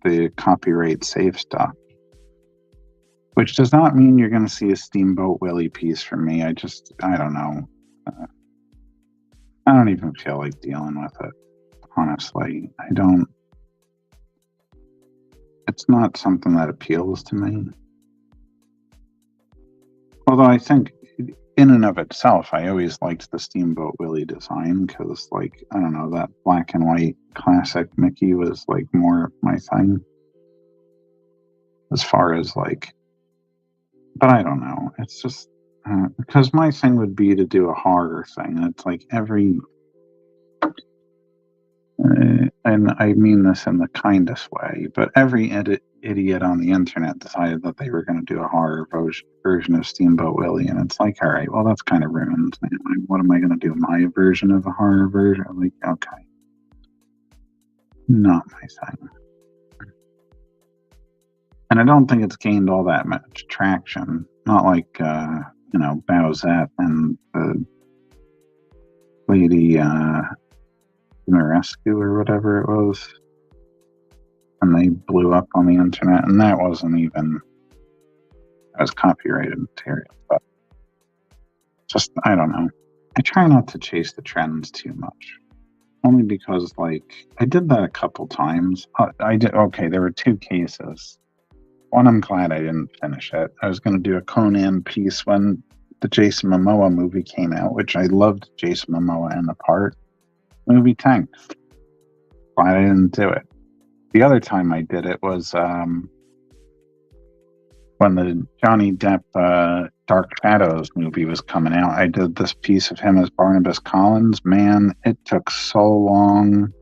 the copyright safe stuff, which does not mean you're going to see a Steamboat Willie piece from me. I don't know. I don't even feel like dealing with it, honestly. I don't. It's not something that appeals to me. Although I think in and of itself, I always liked the Steamboat Willie design because, I don't know, that black and white classic Mickey was more my thing. As far as but I don't know. It's just because my thing would be to do a horror thing, and it's every. And I mean this in the kindest way, but every idiot on the internet decided that they were going to do a horror version of Steamboat Willie, and it's all right, well, that's kind of ruined. What am I going to do? My version of a horror version? Okay. Not my thing. And I don't think it's gained all that much traction. Not like, Bowsette and the lady, Rescue or whatever it was, and they blew up on the internet, and that wasn't even as copyrighted material. But just I don't know. I try not to chase the trends too much, only because I did that a couple times. I did okay. There were two cases. One, I'm glad I didn't finish it. I was going to do a Conan piece when the Jason Momoa movie came out, which I loved Jason Momoa in the part. Movie tanked. Glad I didn't do it. The other time I did it was when the Johnny Depp Dark Shadows movie was coming out. I did this piece of him as Barnabas Collins. Man, it took so long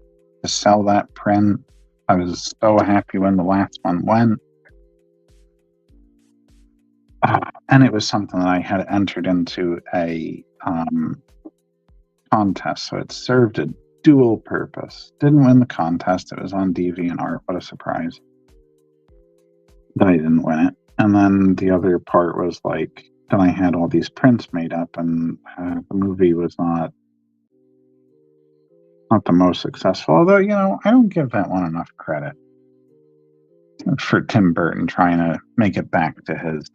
to sell that print. I was so happy when the last one went. And it was something that I had entered into a contest, so it served a dual purpose. Didn't win the contest. It was on DeviantArt. What a surprise that I didn't win it. And then the other part was like, then I had all these prints made up, and the movie was not the most successful. Although, I don't give that one enough credit for Tim Burton trying to make it back to his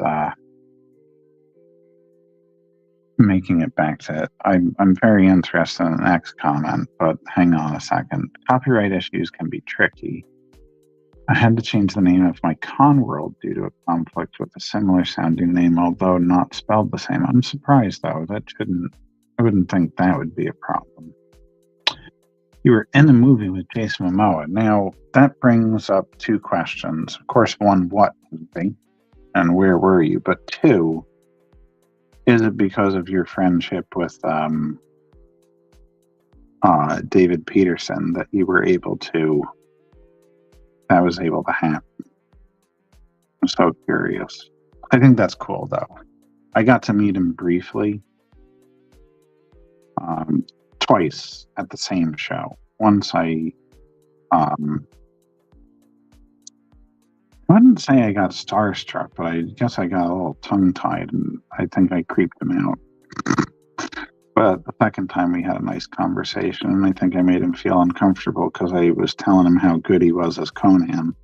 making it back to it. I'm very interested in the next comment, but hang on a second. Copyright issues can be tricky. I had to change the name of my con world due to a conflict with a similar sounding name, although not spelled the same. I'm surprised though. I wouldn't think that would be a problem. You were in a movie with Jason Momoa. Now that brings up two questions. Of course, one, what movie and where were you? But two, is it because of your friendship with David Peterson that you were able to, that was able to happen? I'm so curious. I think that's cool, though. I got to meet him briefly twice at the same show. Once I wouldn't say I got starstruck, but I guess I got a little tongue-tied, and I think I creeped him out. But the second time we had a nice conversation, and I think I made him feel uncomfortable because I was telling him how good he was as Conan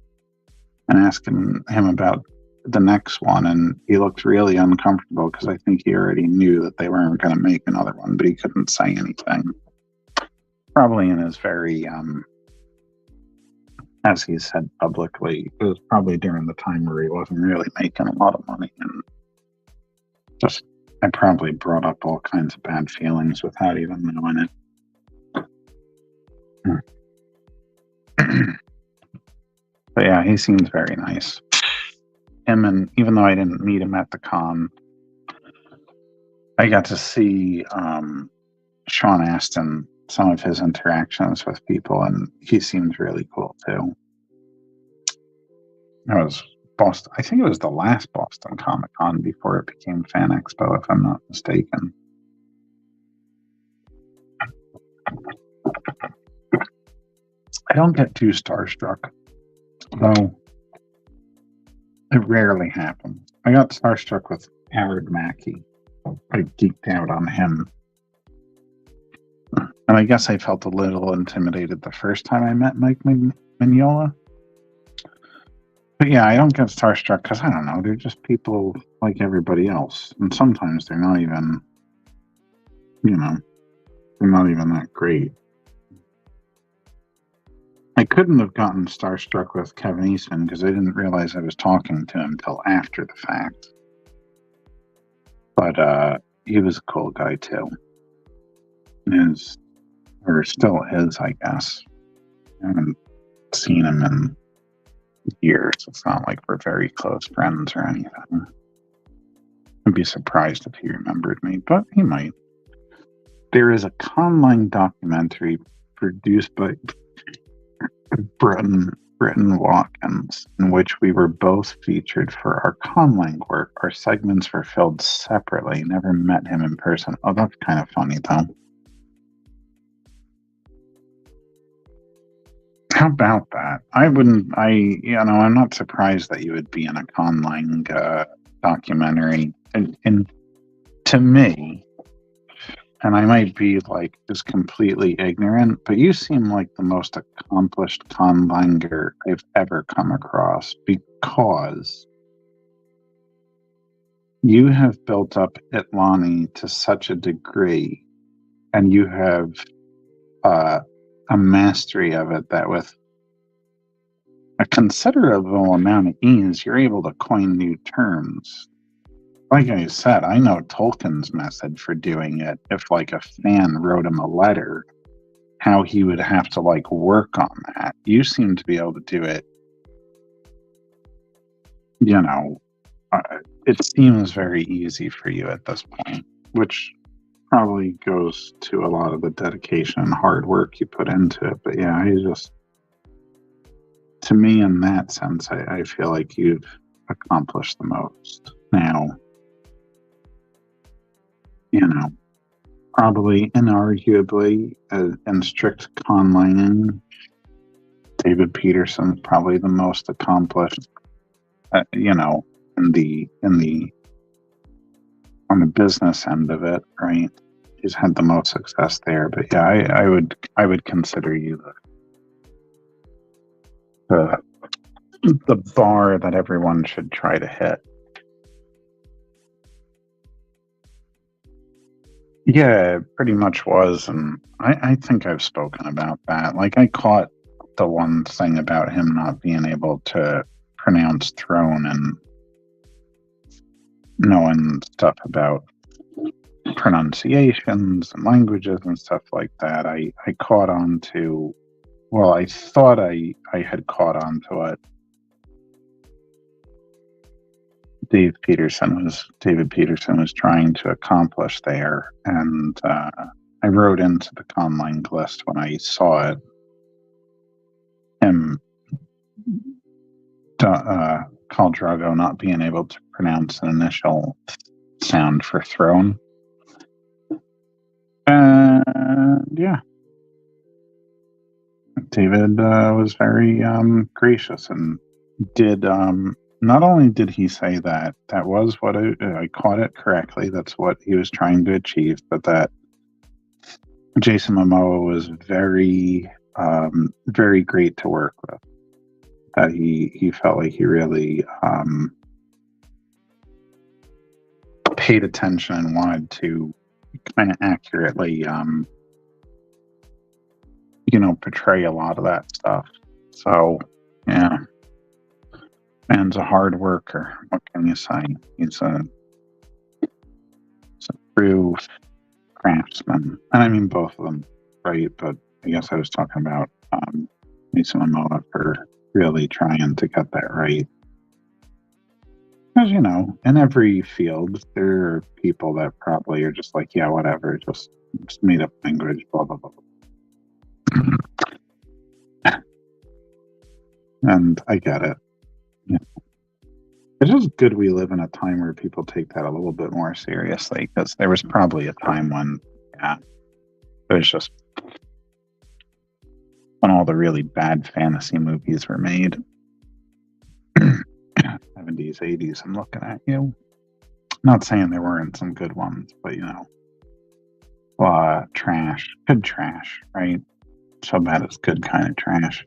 and asking him about the next one, and he looked really uncomfortable because I think he already knew that they weren't going to make another one, but he couldn't say anything. Probably in his very, as he said publicly, it was probably during the time where he wasn't really making a lot of money, and just, I probably brought up all kinds of bad feelings without even knowing it. But yeah, he seems very nice. Him, and even though I didn't meet him at the con, I got to see Sean Astin, some of his interactions with people, and he seems really cool too. That was Boston. I think it was the last Boston Comic Con before it became Fan Expo, if I'm not mistaken. I don't get too starstruck, though. It rarely happens. I got starstruck with Howard Mackey. I geeked out on him. And I guess I felt a little intimidated the first time I met Mike Mignola. But yeah, I don't get starstruck because, I don't know, they're just people like everybody else. And sometimes they're not even, they're not even that great. I couldn't have gotten starstruck with Kevin Eastman because I didn't realize I was talking to him until after the fact. But he was a cool guy too. Or still is, I guess. I haven't seen him in years. It's not like we're very close friends or anything. I'd be surprised if he remembered me, but he might. There is a Conline documentary produced by Britton Watkins, in which we were both featured for our Conline work. Our segments were filmed separately. Never met him in person. Oh, that's kind of funny, though. How about that? I'm not surprised that you would be in a Conline documentary. And to me, and I might be like just completely ignorant, but you seem like the most accomplished conlinger I've ever come across, because you have built up Itlani to such a degree, and you have a mastery of it that with a considerable amount of ease, you're able to coin new terms. Like I said, I know Tolkien's method for doing it. If like a fan wrote him a letter, how he would have to like work on that. You seem to be able to do it. It seems very easy for you at this point, which probably goes to a lot of the dedication and hard work you put into it. But yeah, to me, in that sense, I feel like you've accomplished the most. Now, probably inarguably, in strict conlining, David Peterson's probably the most accomplished, in the on the business end of it, right? He's had the most success there. But yeah, I would consider you the bar that everyone should try to hit. Yeah, it pretty much was, and I think I've spoken about that. Like, I caught the one thing about him not being able to pronounce throne and knowing stuff about pronunciations and languages and stuff like that. I caught on to, well, I thought I had caught on to what David Peterson was trying to accomplish there, and I wrote into the conlang list when I saw it. Him, Khal Drogo not being able to pronounce an initial sound for throne. Yeah, David was very gracious and did. Not only did he say that was what I caught it correctly. That's what he was trying to achieve, but that Jason Momoa was very, very great to work with. That he felt like he really paid attention and wanted to kind of accurately, portray a lot of that stuff. So, yeah. Man's a hard worker. What can you say? He's a true craftsman. And I mean both of them, right? But I guess I was talking about Jason Momoa for really trying to get that right. Because, in every field, there are people that probably are just like, yeah, whatever, just made up language, blah, blah, blah. And I get it. Yeah. It's just good we live in a time where people take that a little bit more seriously, because there was probably a time when, it was just when all the really bad fantasy movies were made. 70s, 80s, I'm looking at you. Not saying there weren't some good ones, but trash, good trash, right? So bad it's good kind of trash.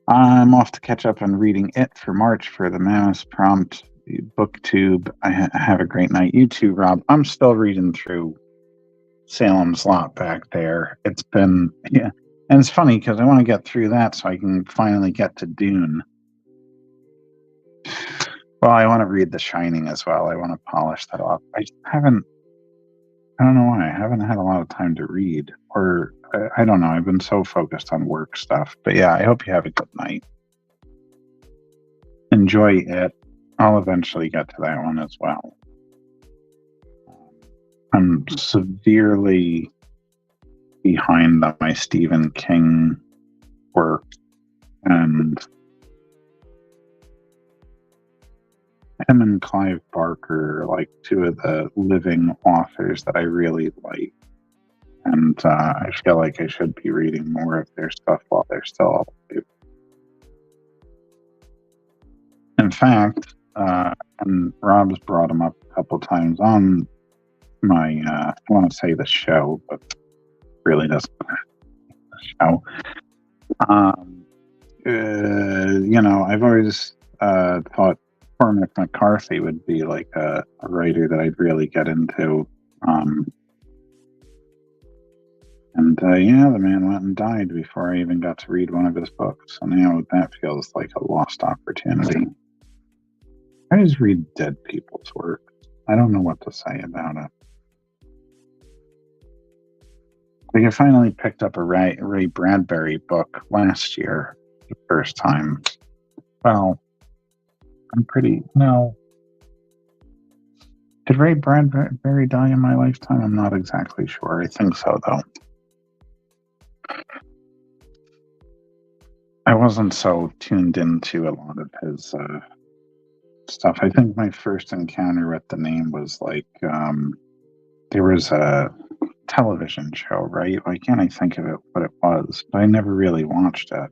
I'm off to catch up on reading It for March for the Mouse Prompt BookTube. I have a great night. You too, Rob. I'm still reading through Salem's Lot back there. It's been, and it's funny because I want to get through that so I can finally get to Dune. Well, I want to read The Shining as well. I want to polish that off. I don't know why. I haven't had a lot of time to read, or I don't know. I've been so focused on work stuff. But yeah, I hope you have a good night. Enjoy it. I'll eventually get to that one as well. I'm severely behind on my Stephen King work, and him and Clive Barker are like two of the living authors that I really like. And I feel like I should be reading more of their stuff while they're still alive. In fact, and Rob's brought them up a couple times on my, I want to say the show, but really doesn't matter. The show. I've always thought Cormac McCarthy would be like a writer that I'd really get into. And the man went and died before I even got to read one of his books. So now that feels like a lost opportunity. I just read dead people's work. I don't know what to say about it. Like, I finally picked up a Ray Bradbury book last year, the first time. Well, no. Did Ray Bradbury die in my lifetime? I'm not exactly sure. I think so, though. I wasn't so tuned into a lot of his stuff. I think my first encounter with the name was like there was a television show, right? Why can't I think of it what it was? But I never really watched it.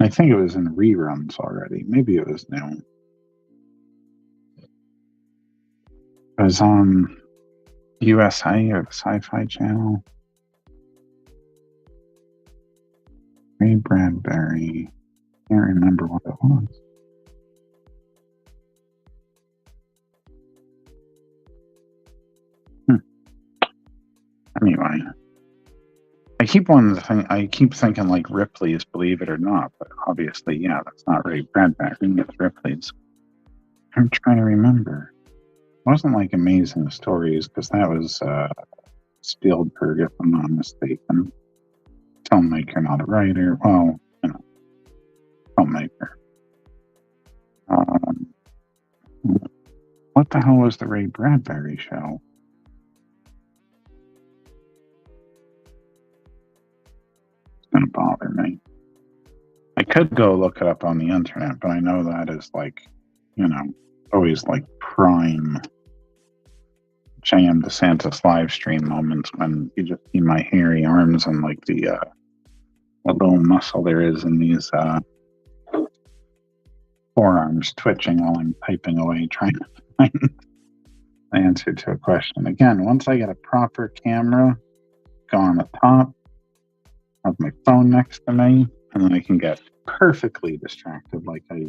I think it was in reruns already. Maybe it was new. It was on USA or the Sci-Fi Channel. Ray Bradbury. Can't remember what it was. Anyway, I keep thinking like Ripley's Believe It or Not, but obviously, yeah, that's not Ray Bradbury. It's Ripley's. I'm trying to remember. It wasn't like Amazing Stories because that was Spielberg, if I'm not mistaken. Filmmaker, not a writer. Well, filmmaker. What the hell was the Ray Bradbury show? It's gonna bother me. I could go look it up on the internet, but I know that is like, always like prime JM DeSantis live stream moments when you just see my hairy arms and like the little muscle there is in these forearms twitching while I'm typing away trying to find the answer to a question. Again, once I get a proper camera, go on the top, have my phone next to me, and then I can get perfectly distracted like I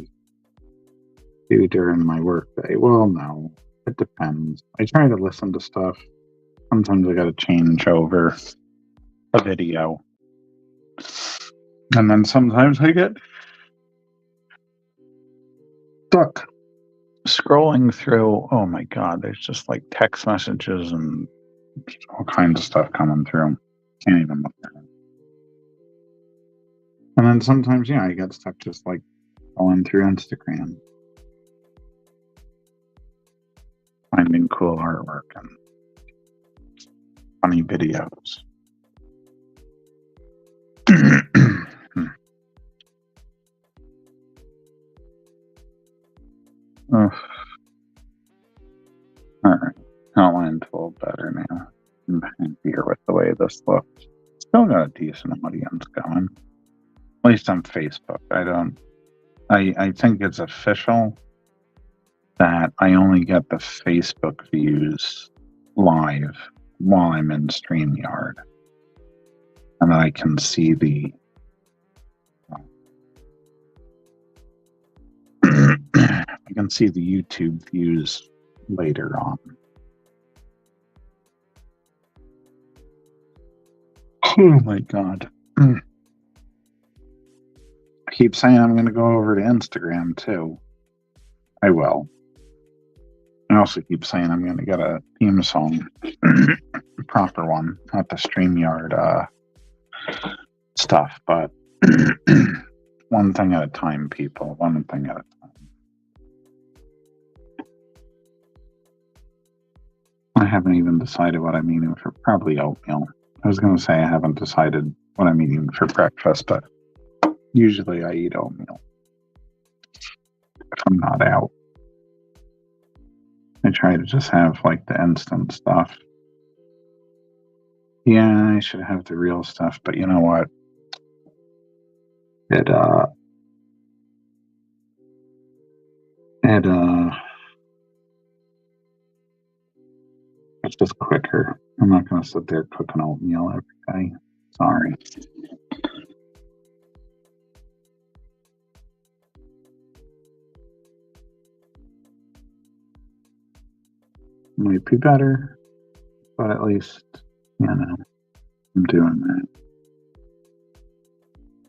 do during my workday. Well, no, it depends. I try to listen to stuff. Sometimes I got to change over a video. And then sometimes I get stuck scrolling through. Oh my God, there's just like text messages and all kinds of stuff coming through. Can't even look at it. And then sometimes, I get stuck just like going through Instagram, finding cool artwork and funny videos. All right, outline's a little better now. I'm happier with the way this looks. Still got a decent audience going. At least on Facebook. I think it's official that I only get the Facebook views live while I'm in StreamYard. And then I can see the YouTube views later on. Oh my God. I keep saying I'm going to go over to Instagram too. I will. I also keep saying I'm going to get a theme song, proper one, not the StreamYard stuff, but one thing at a time, people. One thing at a time. I haven't even decided what I'm eating for probably oatmeal. I was going to say I haven't decided what I'm eating for breakfast, but usually I eat oatmeal if I'm not out. I try to just have like the instant stuff. Yeah, I should have the real stuff, but you know what? It's just quicker. I'm not going to sit there cooking oatmeal every day. Sorry. Might be better, but at least, I'm doing that.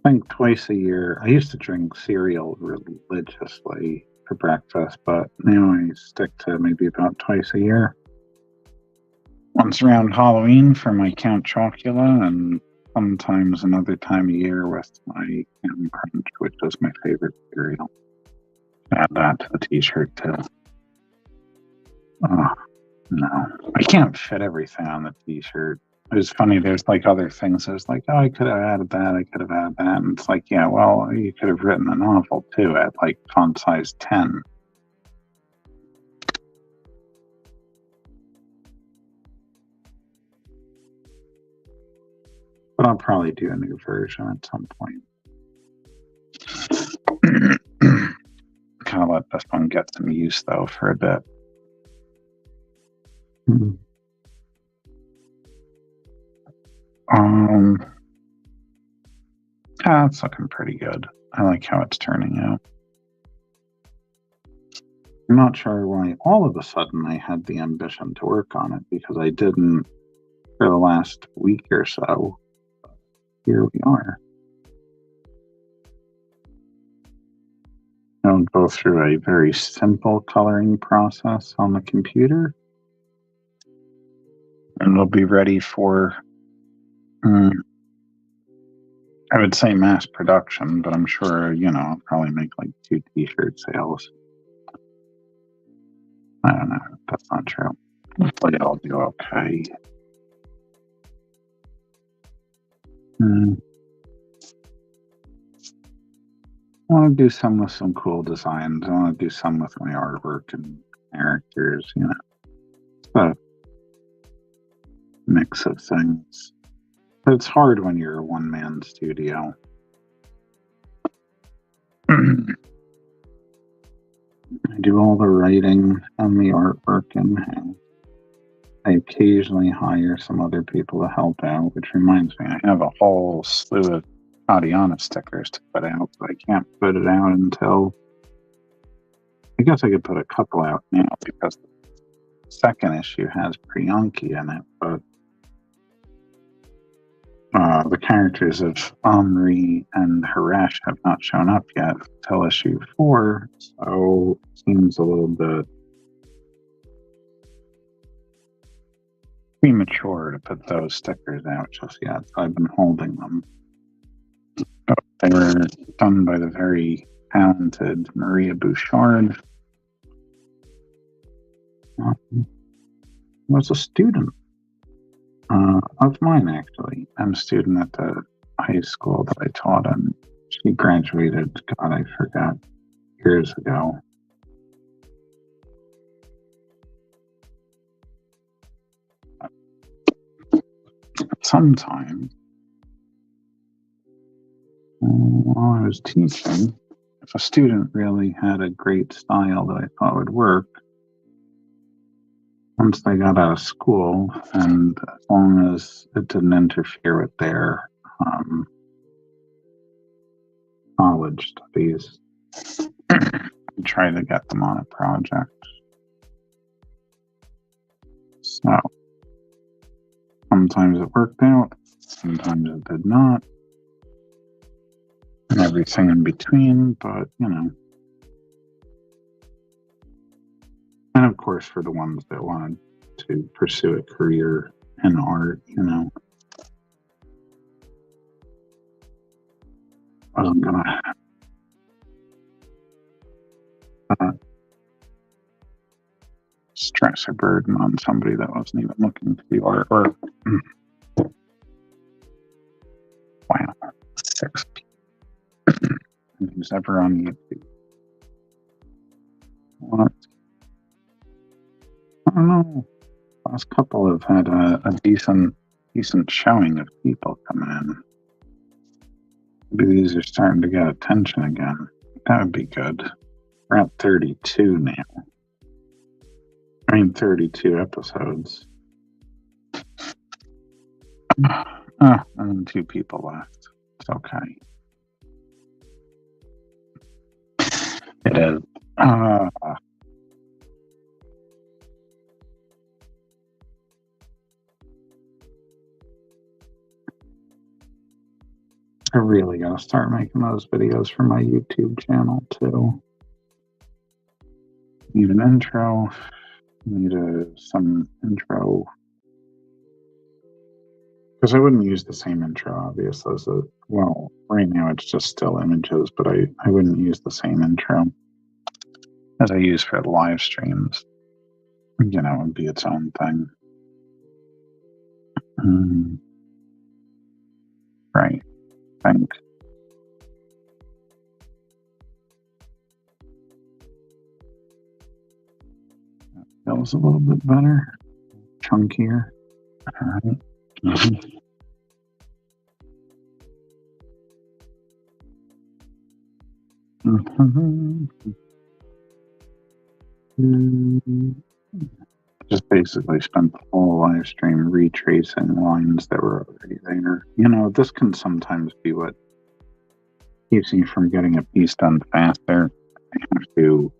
I think twice a year. I used to drink cereal religiously for breakfast, but now I stick to maybe about twice a year. Once around Halloween for my Count Chocula, and sometimes another time of year with my Captain Crunch, which is my favorite cereal. Add that to the t-shirt too. Oh, no. I can't fit everything on the t-shirt. It was funny, there's like other things. I was like, oh, I could have added that, I could have added that. And it's like, yeah, well, you could have written a novel too at like font size 10. But I'll probably do a new version at some point. Kind of let this one get some use though for a bit. It's looking pretty good. I like how it's turning out. I'm not sure why all of a sudden I had the ambition to work on it, because I didn't for the last week or so. Here we are. I'll go through a very simple coloring process on the computer, and we'll be ready for, I would say mass production, but I'm sure, I'll probably make like 2 t-shirt sales. I don't know. That's not true. Hopefully I'll do okay. I want to do some with some cool designs. I want to do some with my artwork and characters, It's a mix of things. But it's hard when you're a one-man studio. I do all the writing and the artwork in-house. I occasionally hire some other people to help out, which reminds me, I have a whole slew of Tatiana stickers to put out, but I can't put it out until, I guess I could put a couple out now because the second issue has Priyanki in it, but the characters of Omri and Haresh have not shown up yet until issue 4, so it seems a little bit premature to put those stickers out just yet. So I've been holding them. But they were done by the very talented Maria Bouchard. Was a student of mine, actually. I'm a student at the high school that I taught in. She graduated, God, I forgot, years ago. Sometime while I was teaching, if a student really had a great style that I thought would work, once they got out of school, and as long as it didn't interfere with their college studies, I try to get them on a project. So sometimes it worked out, sometimes it did not, and everything in between, but and of course for the ones that wanted to pursue a career in art, wasn't gonna stress a burden on somebody that wasn't even looking to do artwork. Wow, 6 people. Who's ever on YouTube? What? I don't know. Last couple have had a decent showing of people coming in. Maybe these are starting to get attention again. That would be good. We're at 32 now. 32 episodes. And 2 people left. It's okay. It is. I really gotta start making those videos for my YouTube channel too. Need an intro. Need some intro. Because I wouldn't use the same intro, obviously, as well, right now it's just still images, but I wouldn't use the same intro as I use for the live streams. It would be its own thing. Right. I think. That feels a little bit better. Chunkier. All right. Just basically spent the whole live stream retracing lines that were already there. You know, this can sometimes be what keeps me from getting a piece done faster. I have to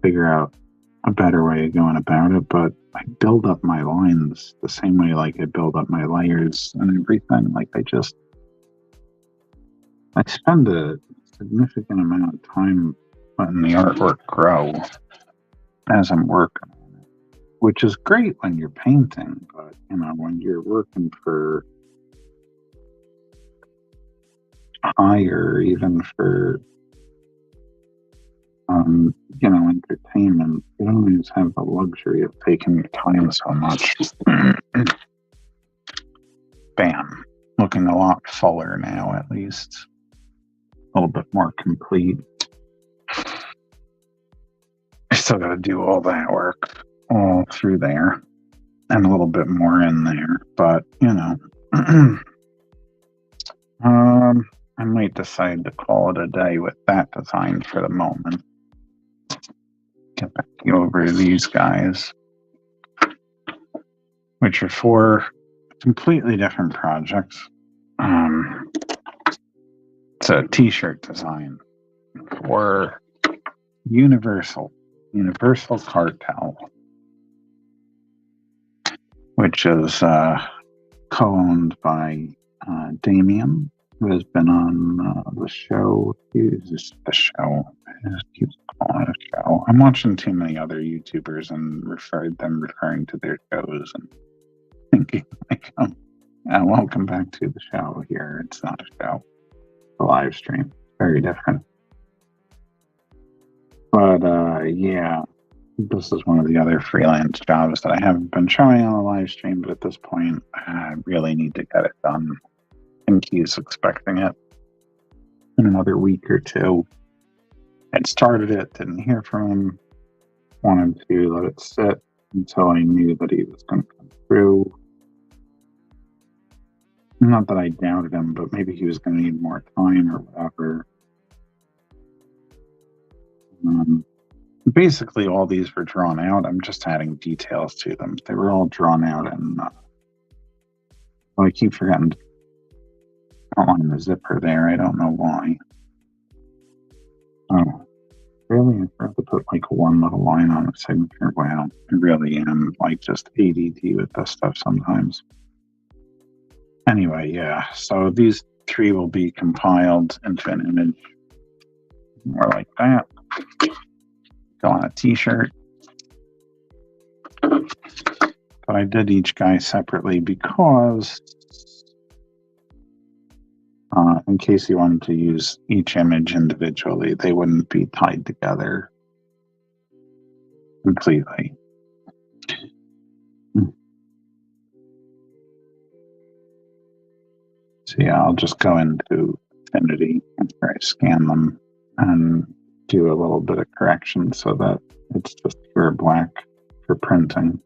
figure out a better way of going about it, but I build up my lines the same way like I build up my layers and everything. Like I spend a significant amount of time letting the artwork grow as I'm working on it, which is great when you're painting, but you know, when you're working for hire, even for you know, entertainment, you don't always have the luxury of taking your time so much. Bam. Looking a lot fuller now, at least. A little bit more complete. I still got to do all that work all through there and a little bit more in there, but you know, I might decide to call it a day with that design for the moment. Get back over to these guys, which are for completely different projects. It's a t-shirt design for Universal Cartel, which is co-owned by Damien, who has been on the show. The show. I just keep calling it a show. I'm watching too many other YouTubers and referring to their shows and thinking like, welcome back to the show here. It's not a show. It's a live stream. Very different. But yeah, this is one of the other freelance jobs that I haven't been showing on a live stream, but at this point, I really need to get it done. I think he's expecting it in another week or two. I'd started it, didn't hear from him, wanted to let it sit until I knew that he was going to come through. Not that I doubted him, but maybe he was going to need more time or whatever. Basically, all these were drawn out. I'm just adding details to them. They were all drawn out, and I keep forgetting. I don't want the zipper there. I don't know why. Oh, really? I forgot to put like one little line on the signature. Wow, I really am like just ADD with this stuff sometimes. Anyway, yeah. So these three will be compiled into an image more like that. Go on a t-shirt. But I did each guy separately because in case you wanted to use each image individually, they wouldn't be tied together completely. So yeah, I'll just go into Affinity after I scan them and do a little bit of correction so that it's just pure black for printing.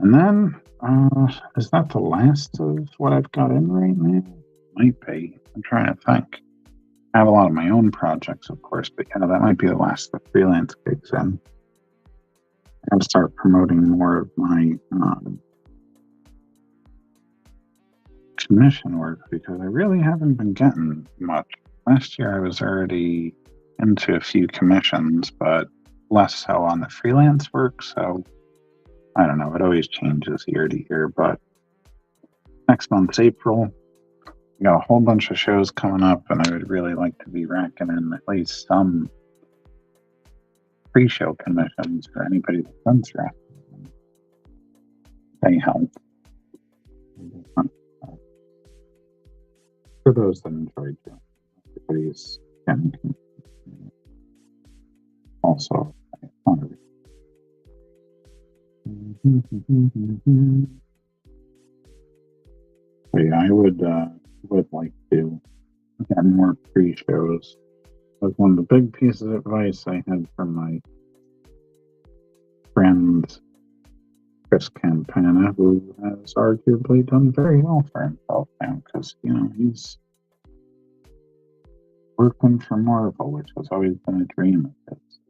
And then, is that the last of what I've got in right now? Might be. I'm trying to think. I have a lot of my own projects, of course, but yeah, that might be the last of the freelance gigs in. I gotta start promoting more of my commission work because I really haven't been getting much. Last year I was already into a few commissions, but less so on the freelance work, so I don't know, it always changes year to year, but next month's April. We got a whole bunch of shows coming up, and I would really like to be racking in at least some pre-show commissions for anybody that's interested. They help. For those that enjoyed it, everybody's getting also honored. So yeah, I would like to get more pre-shows. Like one of the big pieces of advice I had from my friend Chris Campana, who has arguably done very well for himself now, because, you know, he's working for Marvel, which has always been a dream of his.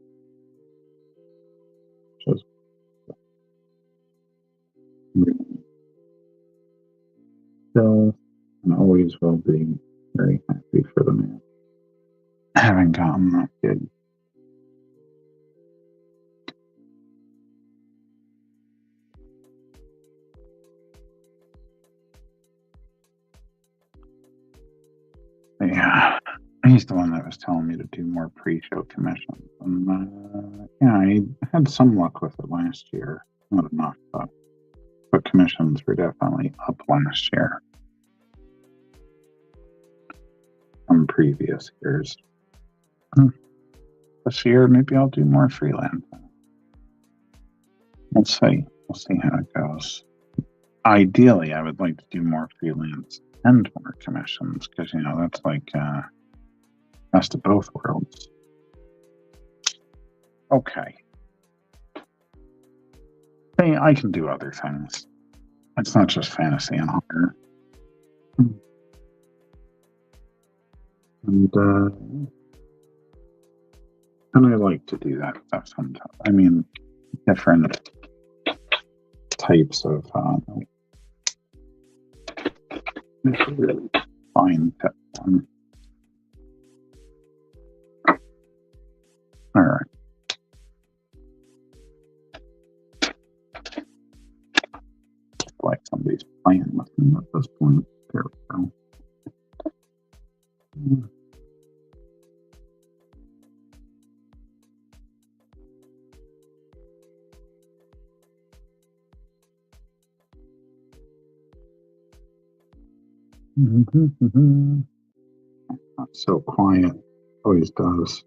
Just really still and always will be very happy for the man having gotten that gig. Yeah, he's the one that was telling me to do more pre-show commissions, and yeah, I had some luck with it last year. Not enough, but commissions were definitely up last year from previous years. This year, maybe I'll do more freelance. We'll see. We'll see how it goes. Ideally, I would like to do more freelance and more commissions, because, you know, that's like best of both worlds. Okay. Hey, I can do other things. It's not just fantasy and horror. And I like to do that stuff sometimes. I mean, different types of really fine that one. All right. Like somebody's playing with me at this point. There we go. Not so quiet. Always does.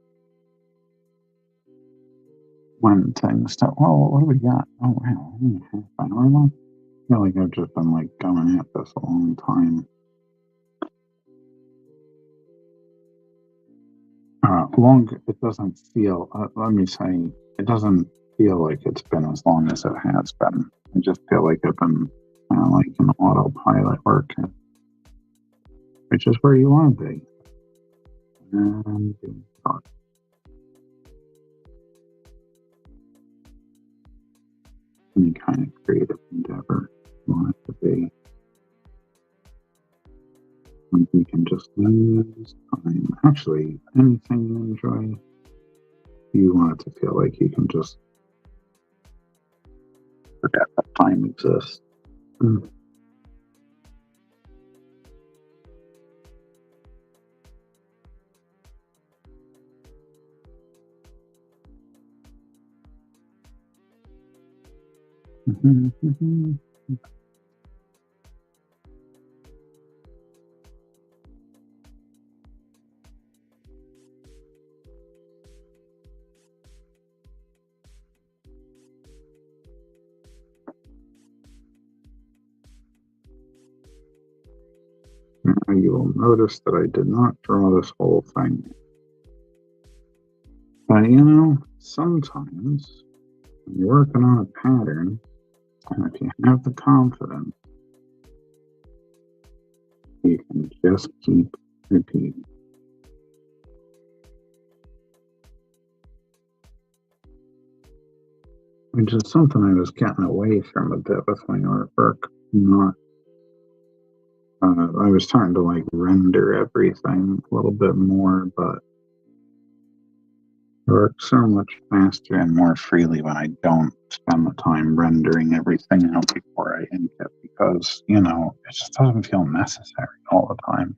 When things start. Well, what do we got? Oh wow, half an hour left. I feel like I've just been like going at this a long time. It doesn't feel. Let me say, it doesn't feel like it's been as long as it has been. I just feel like I've been kind of like an autopilot working, which is where you want to be. And any kind of creative endeavor you want it to be. Like you can just lose time. Actually, anything you enjoy, you want it to feel like you can just forget that time exists. Now you will notice that I did not draw this whole thing. But you know, sometimes when you're working on a pattern, and if you have the confidence, you can just keep repeating. Which is something I was getting away from a bit with my artwork. I was starting to like render everything a little bit more, but it works so much faster and more freely when I don't spend the time rendering everything out before I ink it, because, you know, it just doesn't feel necessary all the time.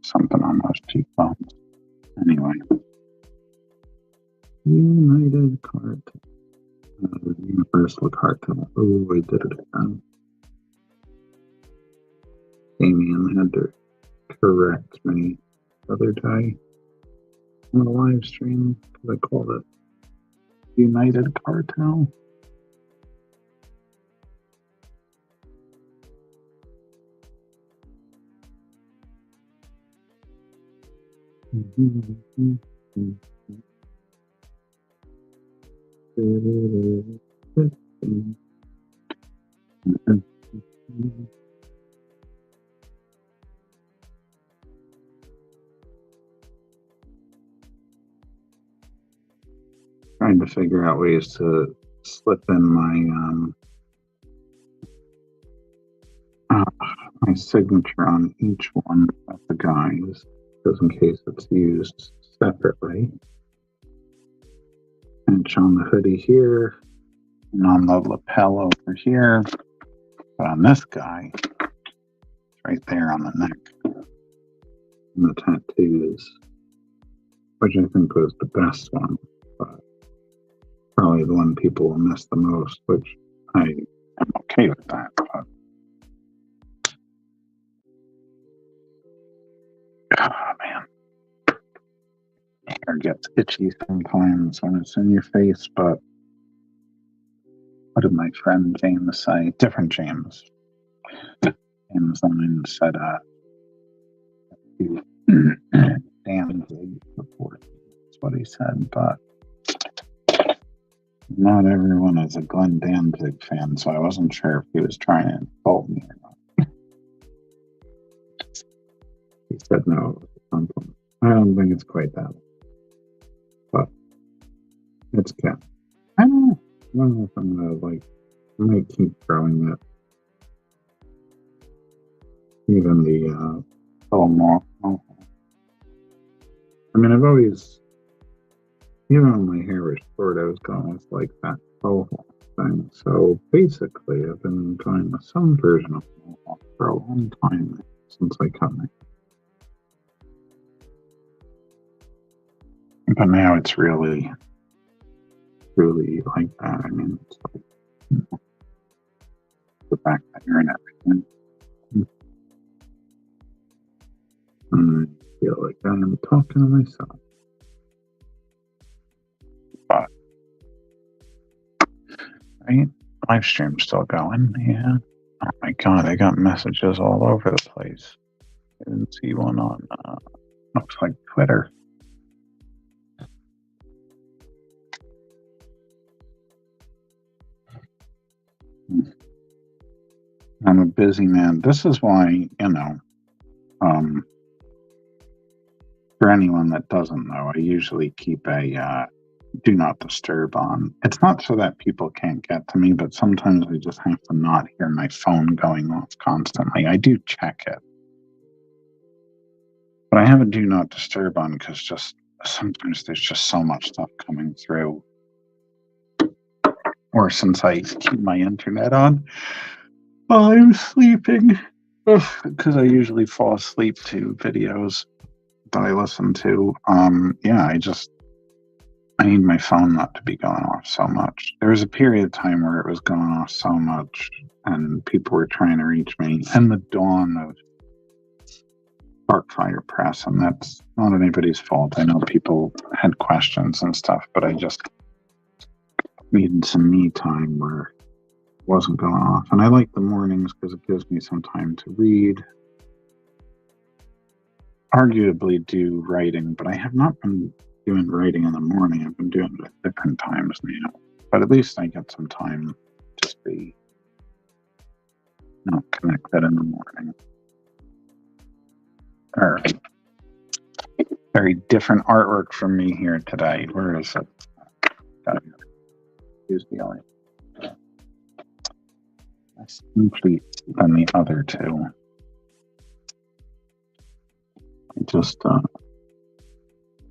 Something on those cheekbones. Anyway. United Cartel. Universal Cartel. Oh, I did it again. Damien had to correct me the other day on the live stream because I called it United Cartel. Trying to figure out ways to slip in my signature on each one of the guys, just in case it's used separately. And on the hoodie here, and on the lapel over here. But on this guy, it's right there on the neck, and the tattoos, which I think was the best one, but probably the one people will miss the most, which I am okay with that. But oh man, hair gets itchy sometimes when it's in your face. But what did my friend James say? Different James. James said, Danzig report. That's what he said, but not everyone is a Glenn Danzig fan, so I wasn't sure if he was trying to insult me or not. He said no, it was a compliment. I don't think it's quite that, but it's good. I don't know. I don't know if I'm gonna I might keep growing it. Even the little more. I mean, I've always, even when my hair was short, I was going with that mohawk thing. So basically, I've been going with some version of mohawk for a long time now, since I cut my hair. But now it's really like that. I mean, it's the back hair and everything. And I feel like I'm talking to myself. But, right? Live stream's still going, yeah. Oh my god, I got messages all over the place. I didn't see one on, looks like Twitter. I'm a busy man. This is why, for anyone that doesn't know, I usually keep a do not disturb on. It's not so that people can't get to me, but sometimes I just have to not hear my phone going off constantly. I do check it, but I have a do not disturb on because just sometimes there's just so much stuff coming through. Or since I keep my internet on while I'm sleeping, because I usually fall asleep to videos that I listen to. I need my phone not to be going off so much. There was a period of time where it was going off so much and people were trying to reach me, and the dawn of Sparkfire Press, and that's not anybody's fault. I know people had questions and stuff, but I just needed some me time where it wasn't going off. And I like the mornings because it gives me some time to read, arguably do writing, but I have not been doing writing in the morning. I've been doing it at different times now, but at least I get some time to be connected in the morning. Very different artwork from me here today. Where is it? Use the only less complete than the other two. I just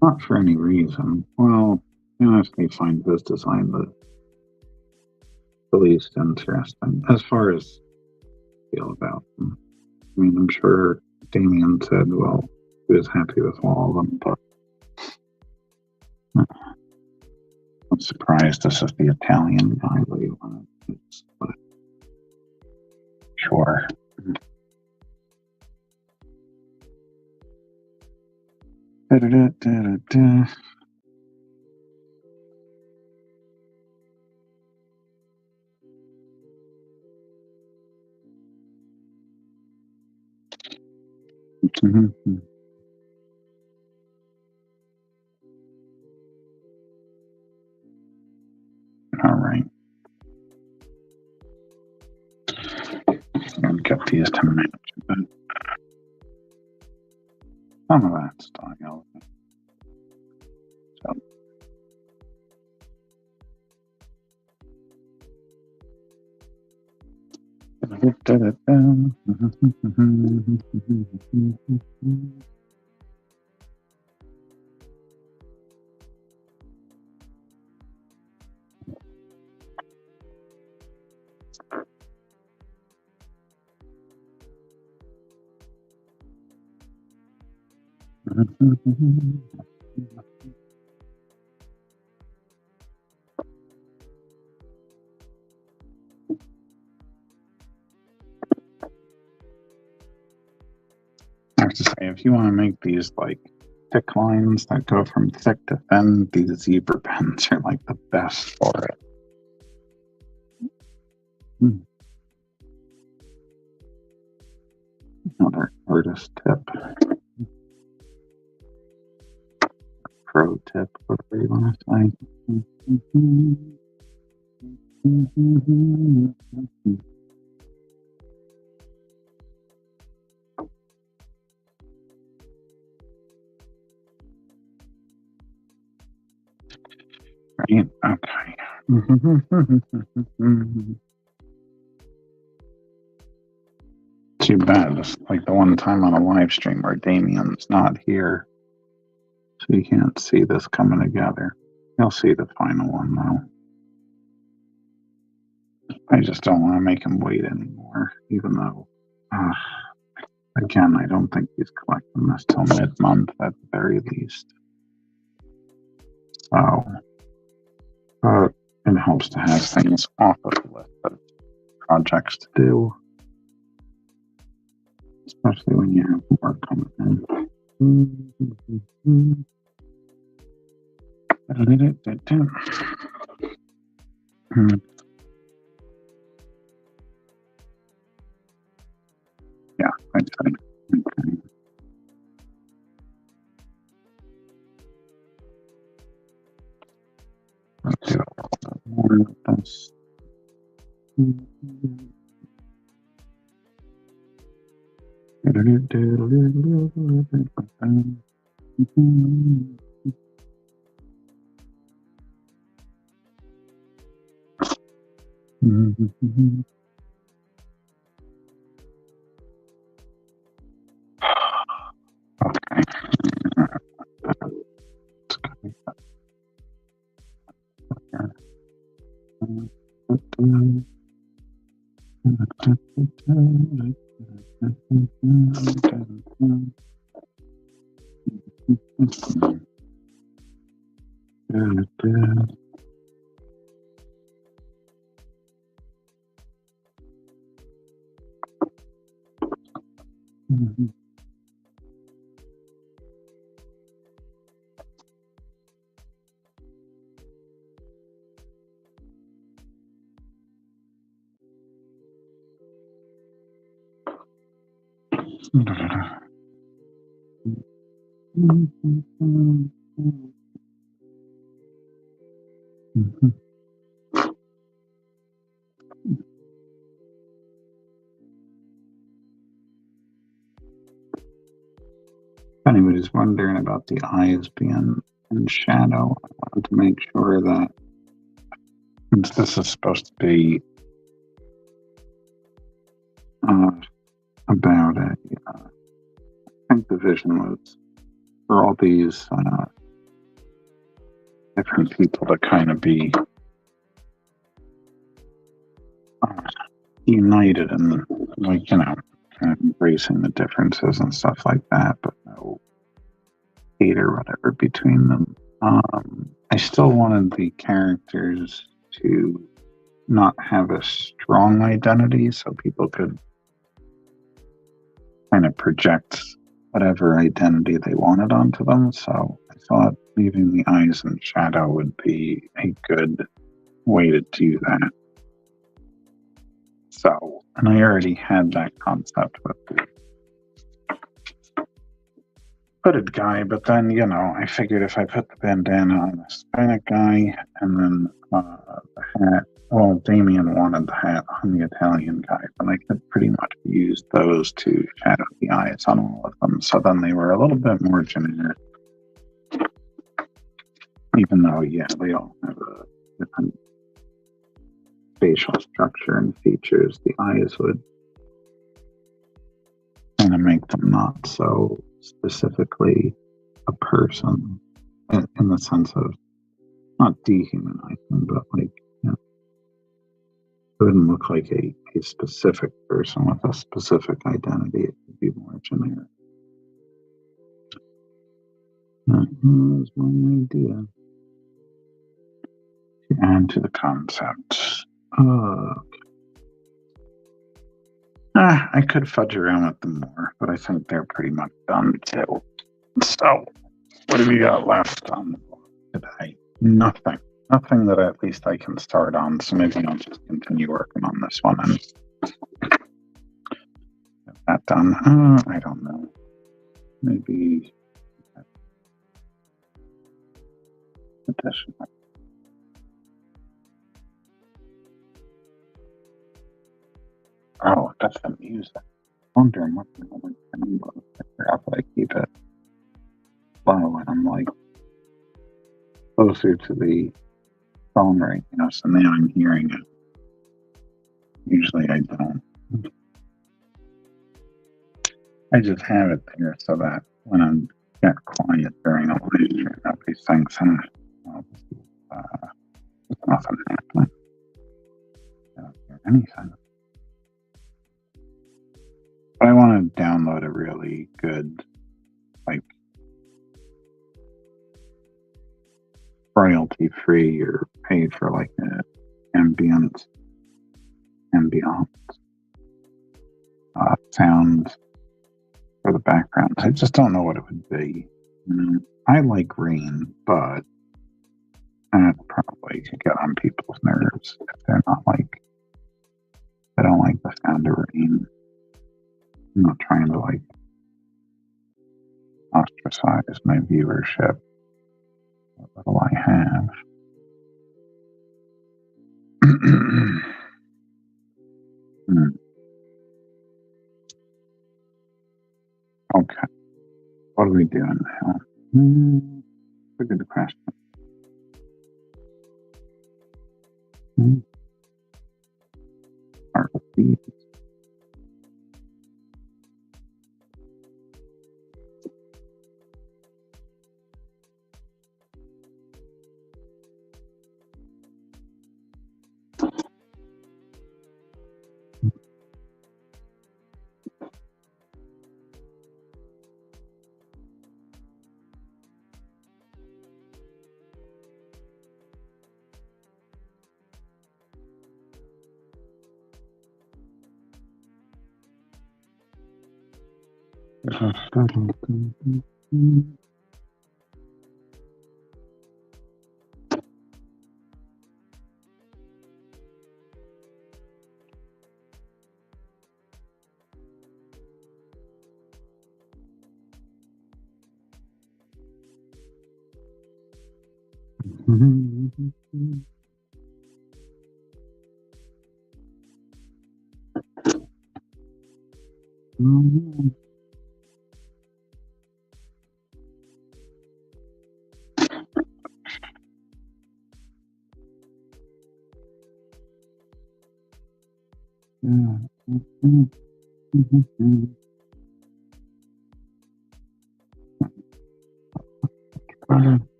not for any reason. Well, if they find this design the least interesting, as far as I feel about them. I mean, I'm sure Damien said, well, he was happy with all of them, but I'm surprised this is the Italian guy that he wanted. But sure. Da-da-da-da-da-da. All right. And get these to match, but some of that style. So. I have to say, if you want to make these like thick lines that go from thick to thin, these zebra pens are like the best for it. Another artist tip. Pro tip, whatever you want to say. Right, okay. Too bad. It's like the one time on a live stream where Damien's not here. So you can't see this coming together. You'll see the final one though. I just don't want to make him wait anymore, even though, again, I don't think he's collecting this till mid-month at the very least. So, but it helps to have things off of the list of projects to do, especially when you have more coming in. Yeah, I'd say. Okay. Let's do a little bit more of this. Okay. If anybody's wondering about the eyes being in shadow, I wanted to make sure that since this is supposed to be about a, I think the vision was for all these different people to kind of be united and, like, you know, kind of embracing the differences and stuff like that, but no hate or whatever between them. I still wanted the characters to not have a strong identity so people could kind of project whatever identity they wanted onto them. So I thought leaving the eyes in shadow would be a good way to do that. So, and I already had that concept with hooded guy, but then, you know, I figured if I put the bandana on the Hispanic guy and then the hat, well, Damien wanted the hat on the Italian guy, but I could pretty much use those to shadow the eyes on all of them. So then they were a little bit more generic, even though, yeah, they all have a different facial structure and features. The eyes would kind of make them not so specifically a person in the sense of not dehumanizing, but like, you know, it wouldn't look like a specific person with a specific identity. It would be more generic. That was my idea. To add to the concept. I could fudge around with them more, but I think they're pretty much done too. So, what have you got left on the board today? Nothing. Nothing that at least I can start on. So maybe I'll just continue working on this one and get that done. I don't know. Maybe additional. Oh, that's the music. I'm wondering what the other thing was. I forgot that I keep it low and I'm like closer to the phone right now, so now I'm hearing it. Usually I don't. I just have it there so that when I'm get quiet during a lecture, nobody thinks, well, there's nothing happening. I don't hear anything. But I want to download a really good, like, royalty-free or paid for like an ambient sound for the background. I just don't know what it would be. You know, I like green, but that probably could get on people's nerves if they're not like, I don't like the sound of rain. I'm not trying to like ostracize my viewership. What little I have. Okay. What are we doing now? Look at the question. Start with these.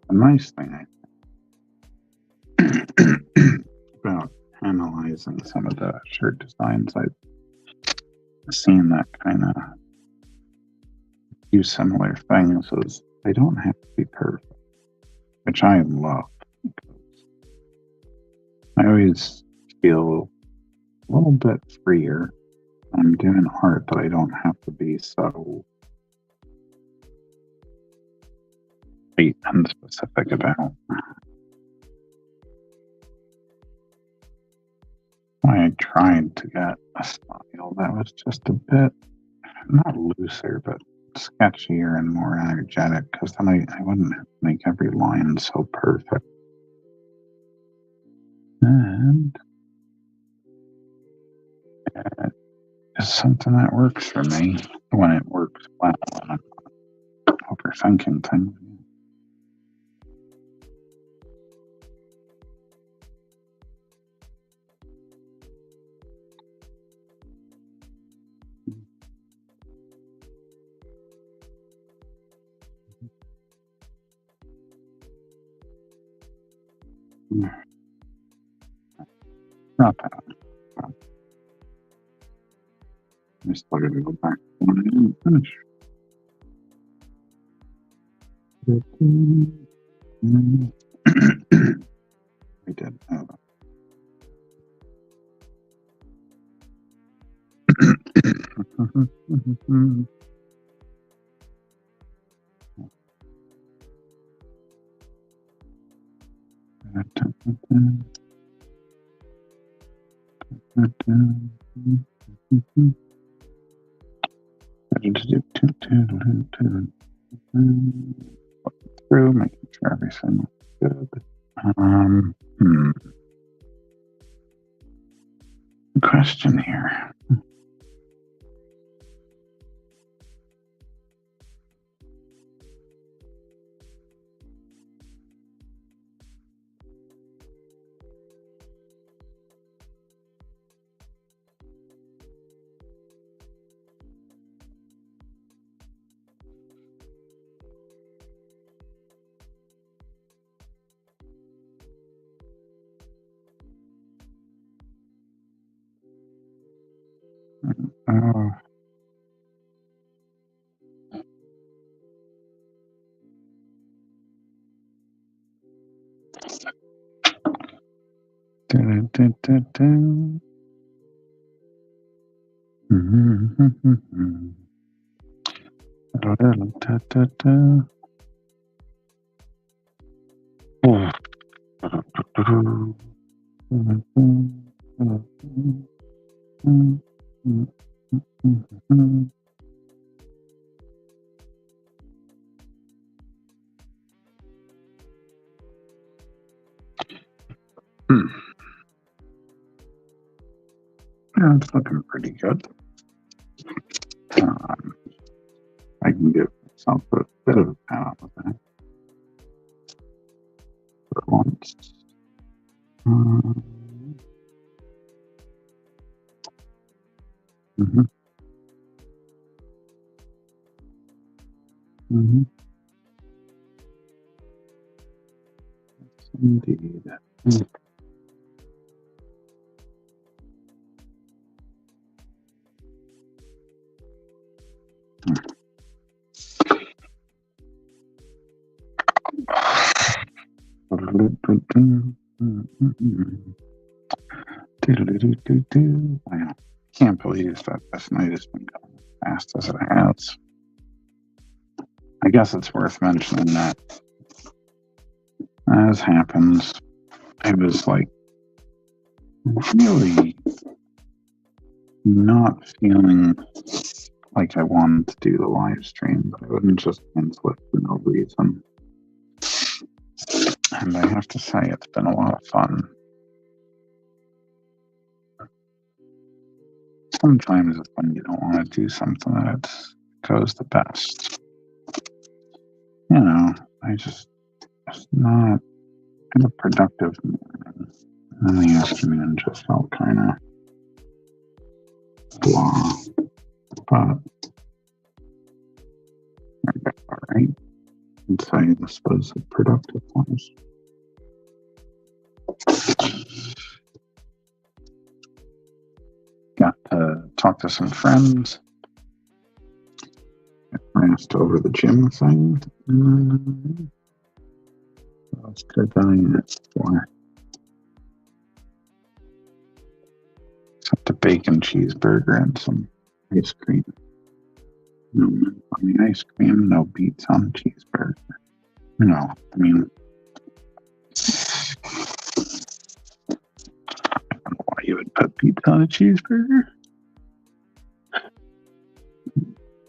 The nice thing about analyzing some of the shirt designs, I've seen that kind of do similar things is they don't have to be perfect, which I love. I always feel a little bit freer. I'm doing art, but I don't have to be so tight and specific about. I tried to get a style that was just a bit, not looser, but sketchier and more energetic, because then I wouldn't have to make every line so perfect. And it's something that works for me when it works well, and I'm not overthinking things. Not that. I'm still going to go back to one I didn't finish. I did. Through, making sure everything looks good. Question here. Yeah, it's looking pretty good. I can give myself a bit of a pat on the back for once. Indeed. Wow. Can't believe that this night has been going as fast as it has. I guess it's worth mentioning that, as happens, I was like really not feeling like I wanted to do the live stream, but I wouldn't just cancel it for no reason. And I have to say, it's been a lot of fun. Sometimes it's when you don't want to do something that it goes the best. You know, it's not in a productive morning. And the afternoon just felt kind of blah. But that's all right. I'd say this was a productive one. Got to talk to some friends. Asked over the gym thing. That's good diet for. Except a bacon cheeseburger and some ice cream. No mint on the ice cream, no beets on the cheeseburger. No, I mean, I don't know why you would put beets on a cheeseburger.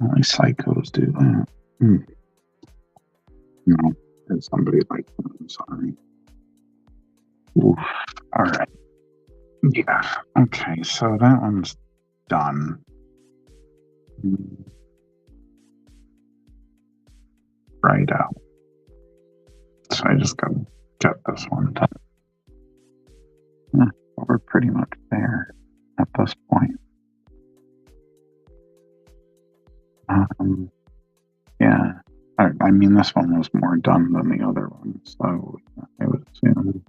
Only psychos do that. No, there's somebody like that. I'm sorry. Oof. All right. Yeah. Okay, so that one's done. Right out. So I just got to get this one done. Yeah, well, we're pretty much there at this point. Yeah. I mean, this one was more done than the other one, so I would assume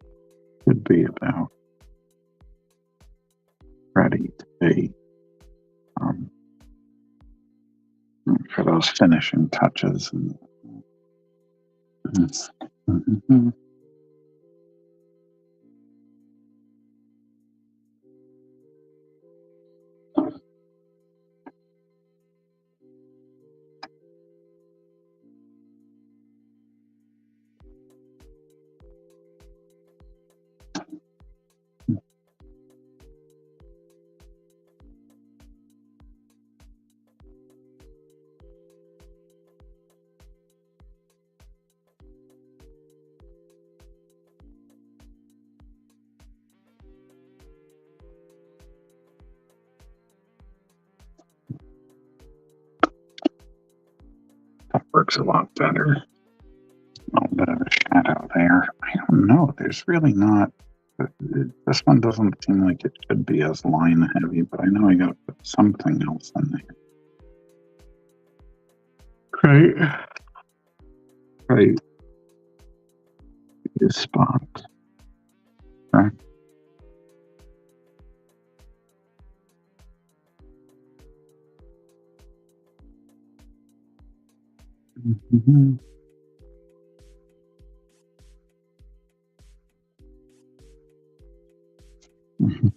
it could be about ready to be for those finishing touches. That works a lot better. A little bit of a shadow there. I don't know. There's really not. This one doesn't seem like it should be as line heavy, but I know I gotta put something else in there. Right. This spot. Right. Mm-hmm. Mm-hmm.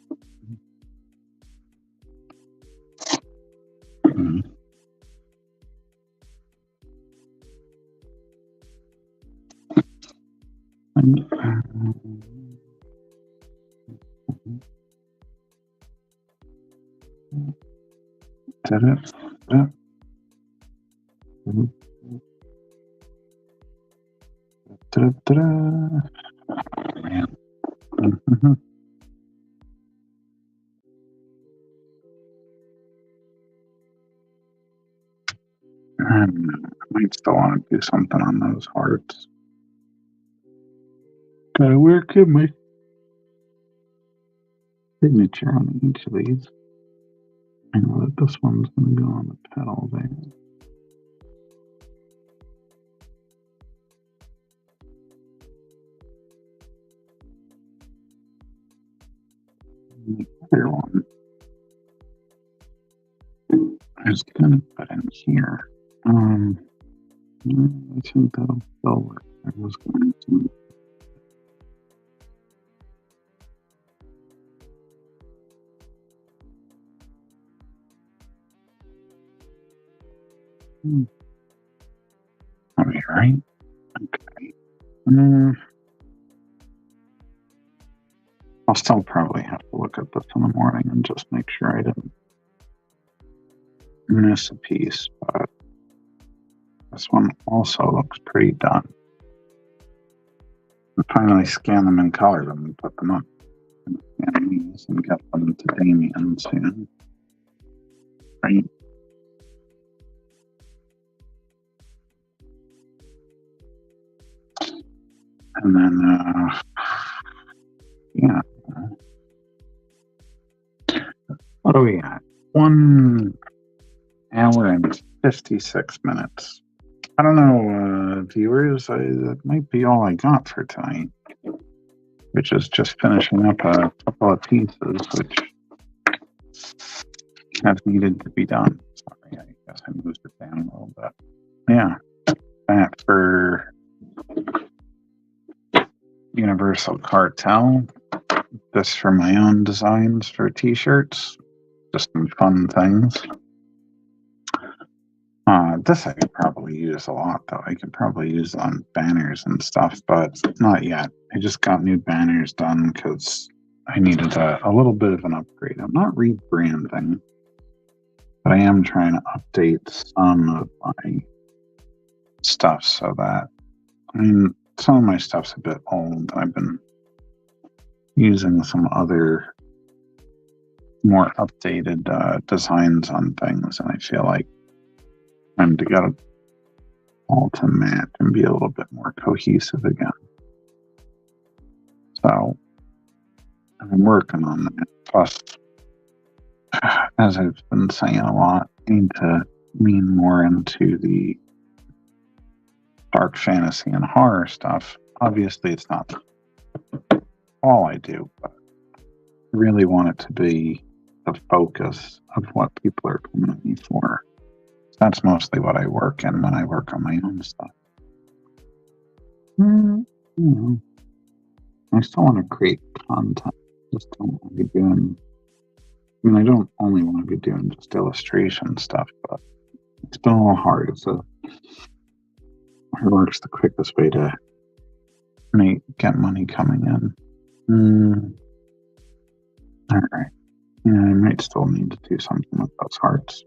Mm-hmm. Did it? Man. Mm-hmm. I might still want to do something on those hearts. Gotta work in my signature on each of these. I know that this one's going to go on the pedal there. The other one is going to put in here. I think that'll still work. I was going to. Are we right? Okay. I'll still probably have to look at this in the morning and just make sure I didn't miss a piece, but this one also looks pretty done. I finally scan them and color them and put them up. And these and get them to Damien soon. Right? And then, yeah. What do we got? 1 hour and 56 minutes. I don't know, viewers, that might be all I got for tonight, which is just finishing up a couple of pieces which have needed to be done. Sorry, I guess I moved it down a little bit. Yeah, that for Universal Cartel. This for my own designs for t-shirts. Just some fun things. This I could probably use a lot, though. I could probably use on banners and stuff, but not yet. I just got new banners done because I needed a little bit of an upgrade. I'm not rebranding, but I am trying to update some of my stuff so that, I mean, some of my stuff's a bit old. I've been using some other more updated designs on things, and I feel like time to get it all to match and be a little bit more cohesive again. So I'm working on that. Plus, as I've been saying a lot, I need to lean more into the dark fantasy and horror stuff. Obviously, it's not all I do, but I really want it to be the focus of what people are coming to me for. That's mostly what I work in when I work on my own stuff. I still want to create content. I just don't want to be doing. I mean, I don't only want to be doing just illustration stuff, but it's been a little hard. It works the quickest way to get money coming in. All right. Yeah, I might still need to do something with those hearts.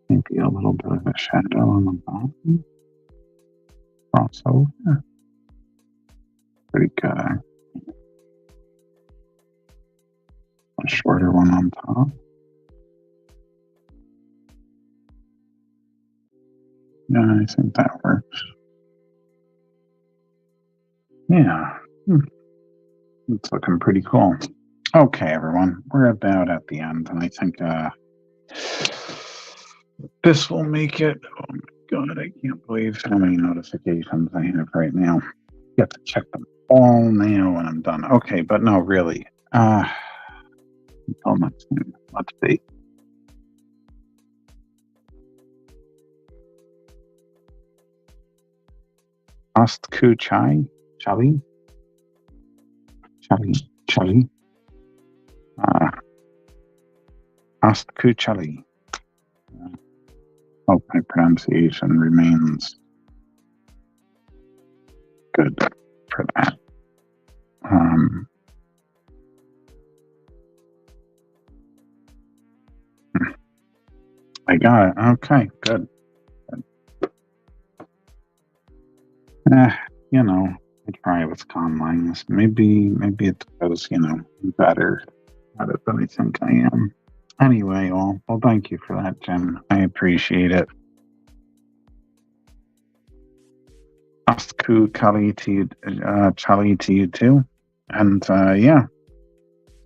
Maybe a little bit of a shadow on the bottom. Crossover. Pretty good. A shorter one on top. Yeah, I think that works. Yeah. It's looking pretty cool. Okay, everyone. We're about at the end, and I think this will make it. Oh my god, I can't believe how many notifications I have right now. You have to check them all now when I'm done. Okay, but no, really. Until next time, let's see. Astku Chai? Chali? Astku Chali. Hope my pronunciation remains good for that. I got it. Okay, good. You know, I try with conlines. Maybe it's because, better at it than I think I am. Anyway, well, thank you for that, Jen. I appreciate it. Astku Kali to Chali to you too. And yeah,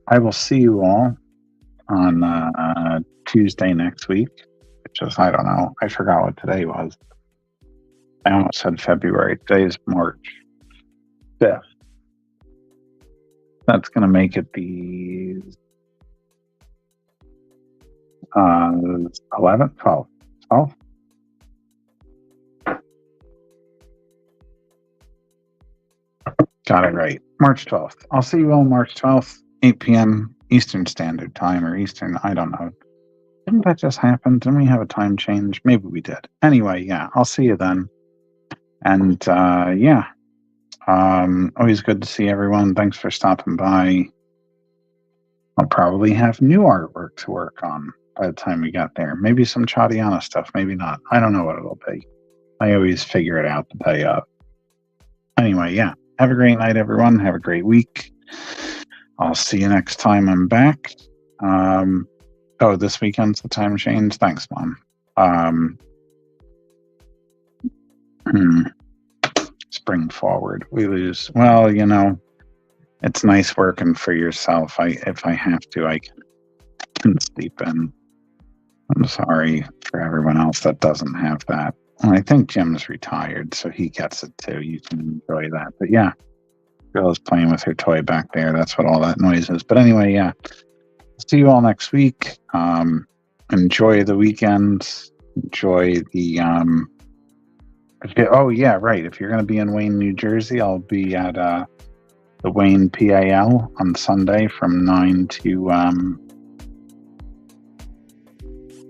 I will see you all on Tuesday next week, which is, I don't know, I forgot what today was. I almost said February. Today is March 5th. That's going to make it the 11th, 12th. 12th? Got it right. March 12th. I'll see you all March 12th, 8 p.m. Eastern Standard Time, or Eastern, I don't know. Didn't that just happen? Didn't we have a time change? Maybe we did. Anyway, yeah, I'll see you then. And yeah, always good to see everyone. Thanks for stopping by. I'll probably have new artwork to work on. by the time we got there. Maybe some Chadiana stuff, maybe not. I don't know what it'll be. I always figure it out the day of. Anyway, yeah. Have a great night, everyone. Have a great week. I'll see you next time I'm back. This weekend's the time change. Thanks, Mom. Spring forward. We lose. Well, it's nice working for yourself. If I have to, I can sleep in. I'm sorry for everyone else that doesn't have that. And I think Jim's retired, so he gets it too. You can enjoy that. But yeah, girl is playing with her toy back there. That's what all that noise is. But anyway, yeah. See you all next week. Enjoy the weekend. Enjoy the oh yeah, right. If you're going to be in Wayne, New Jersey, I'll be at the Wayne PAL on Sunday from 9 to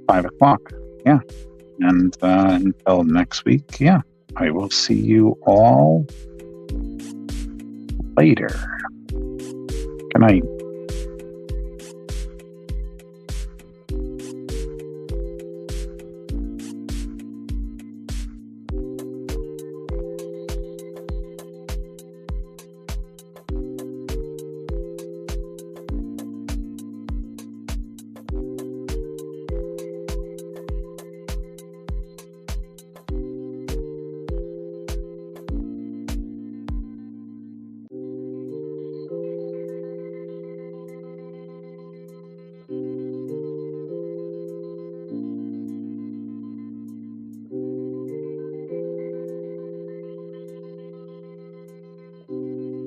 5 o'clock. Yeah. And until next week, yeah, I will see you all later. Good night.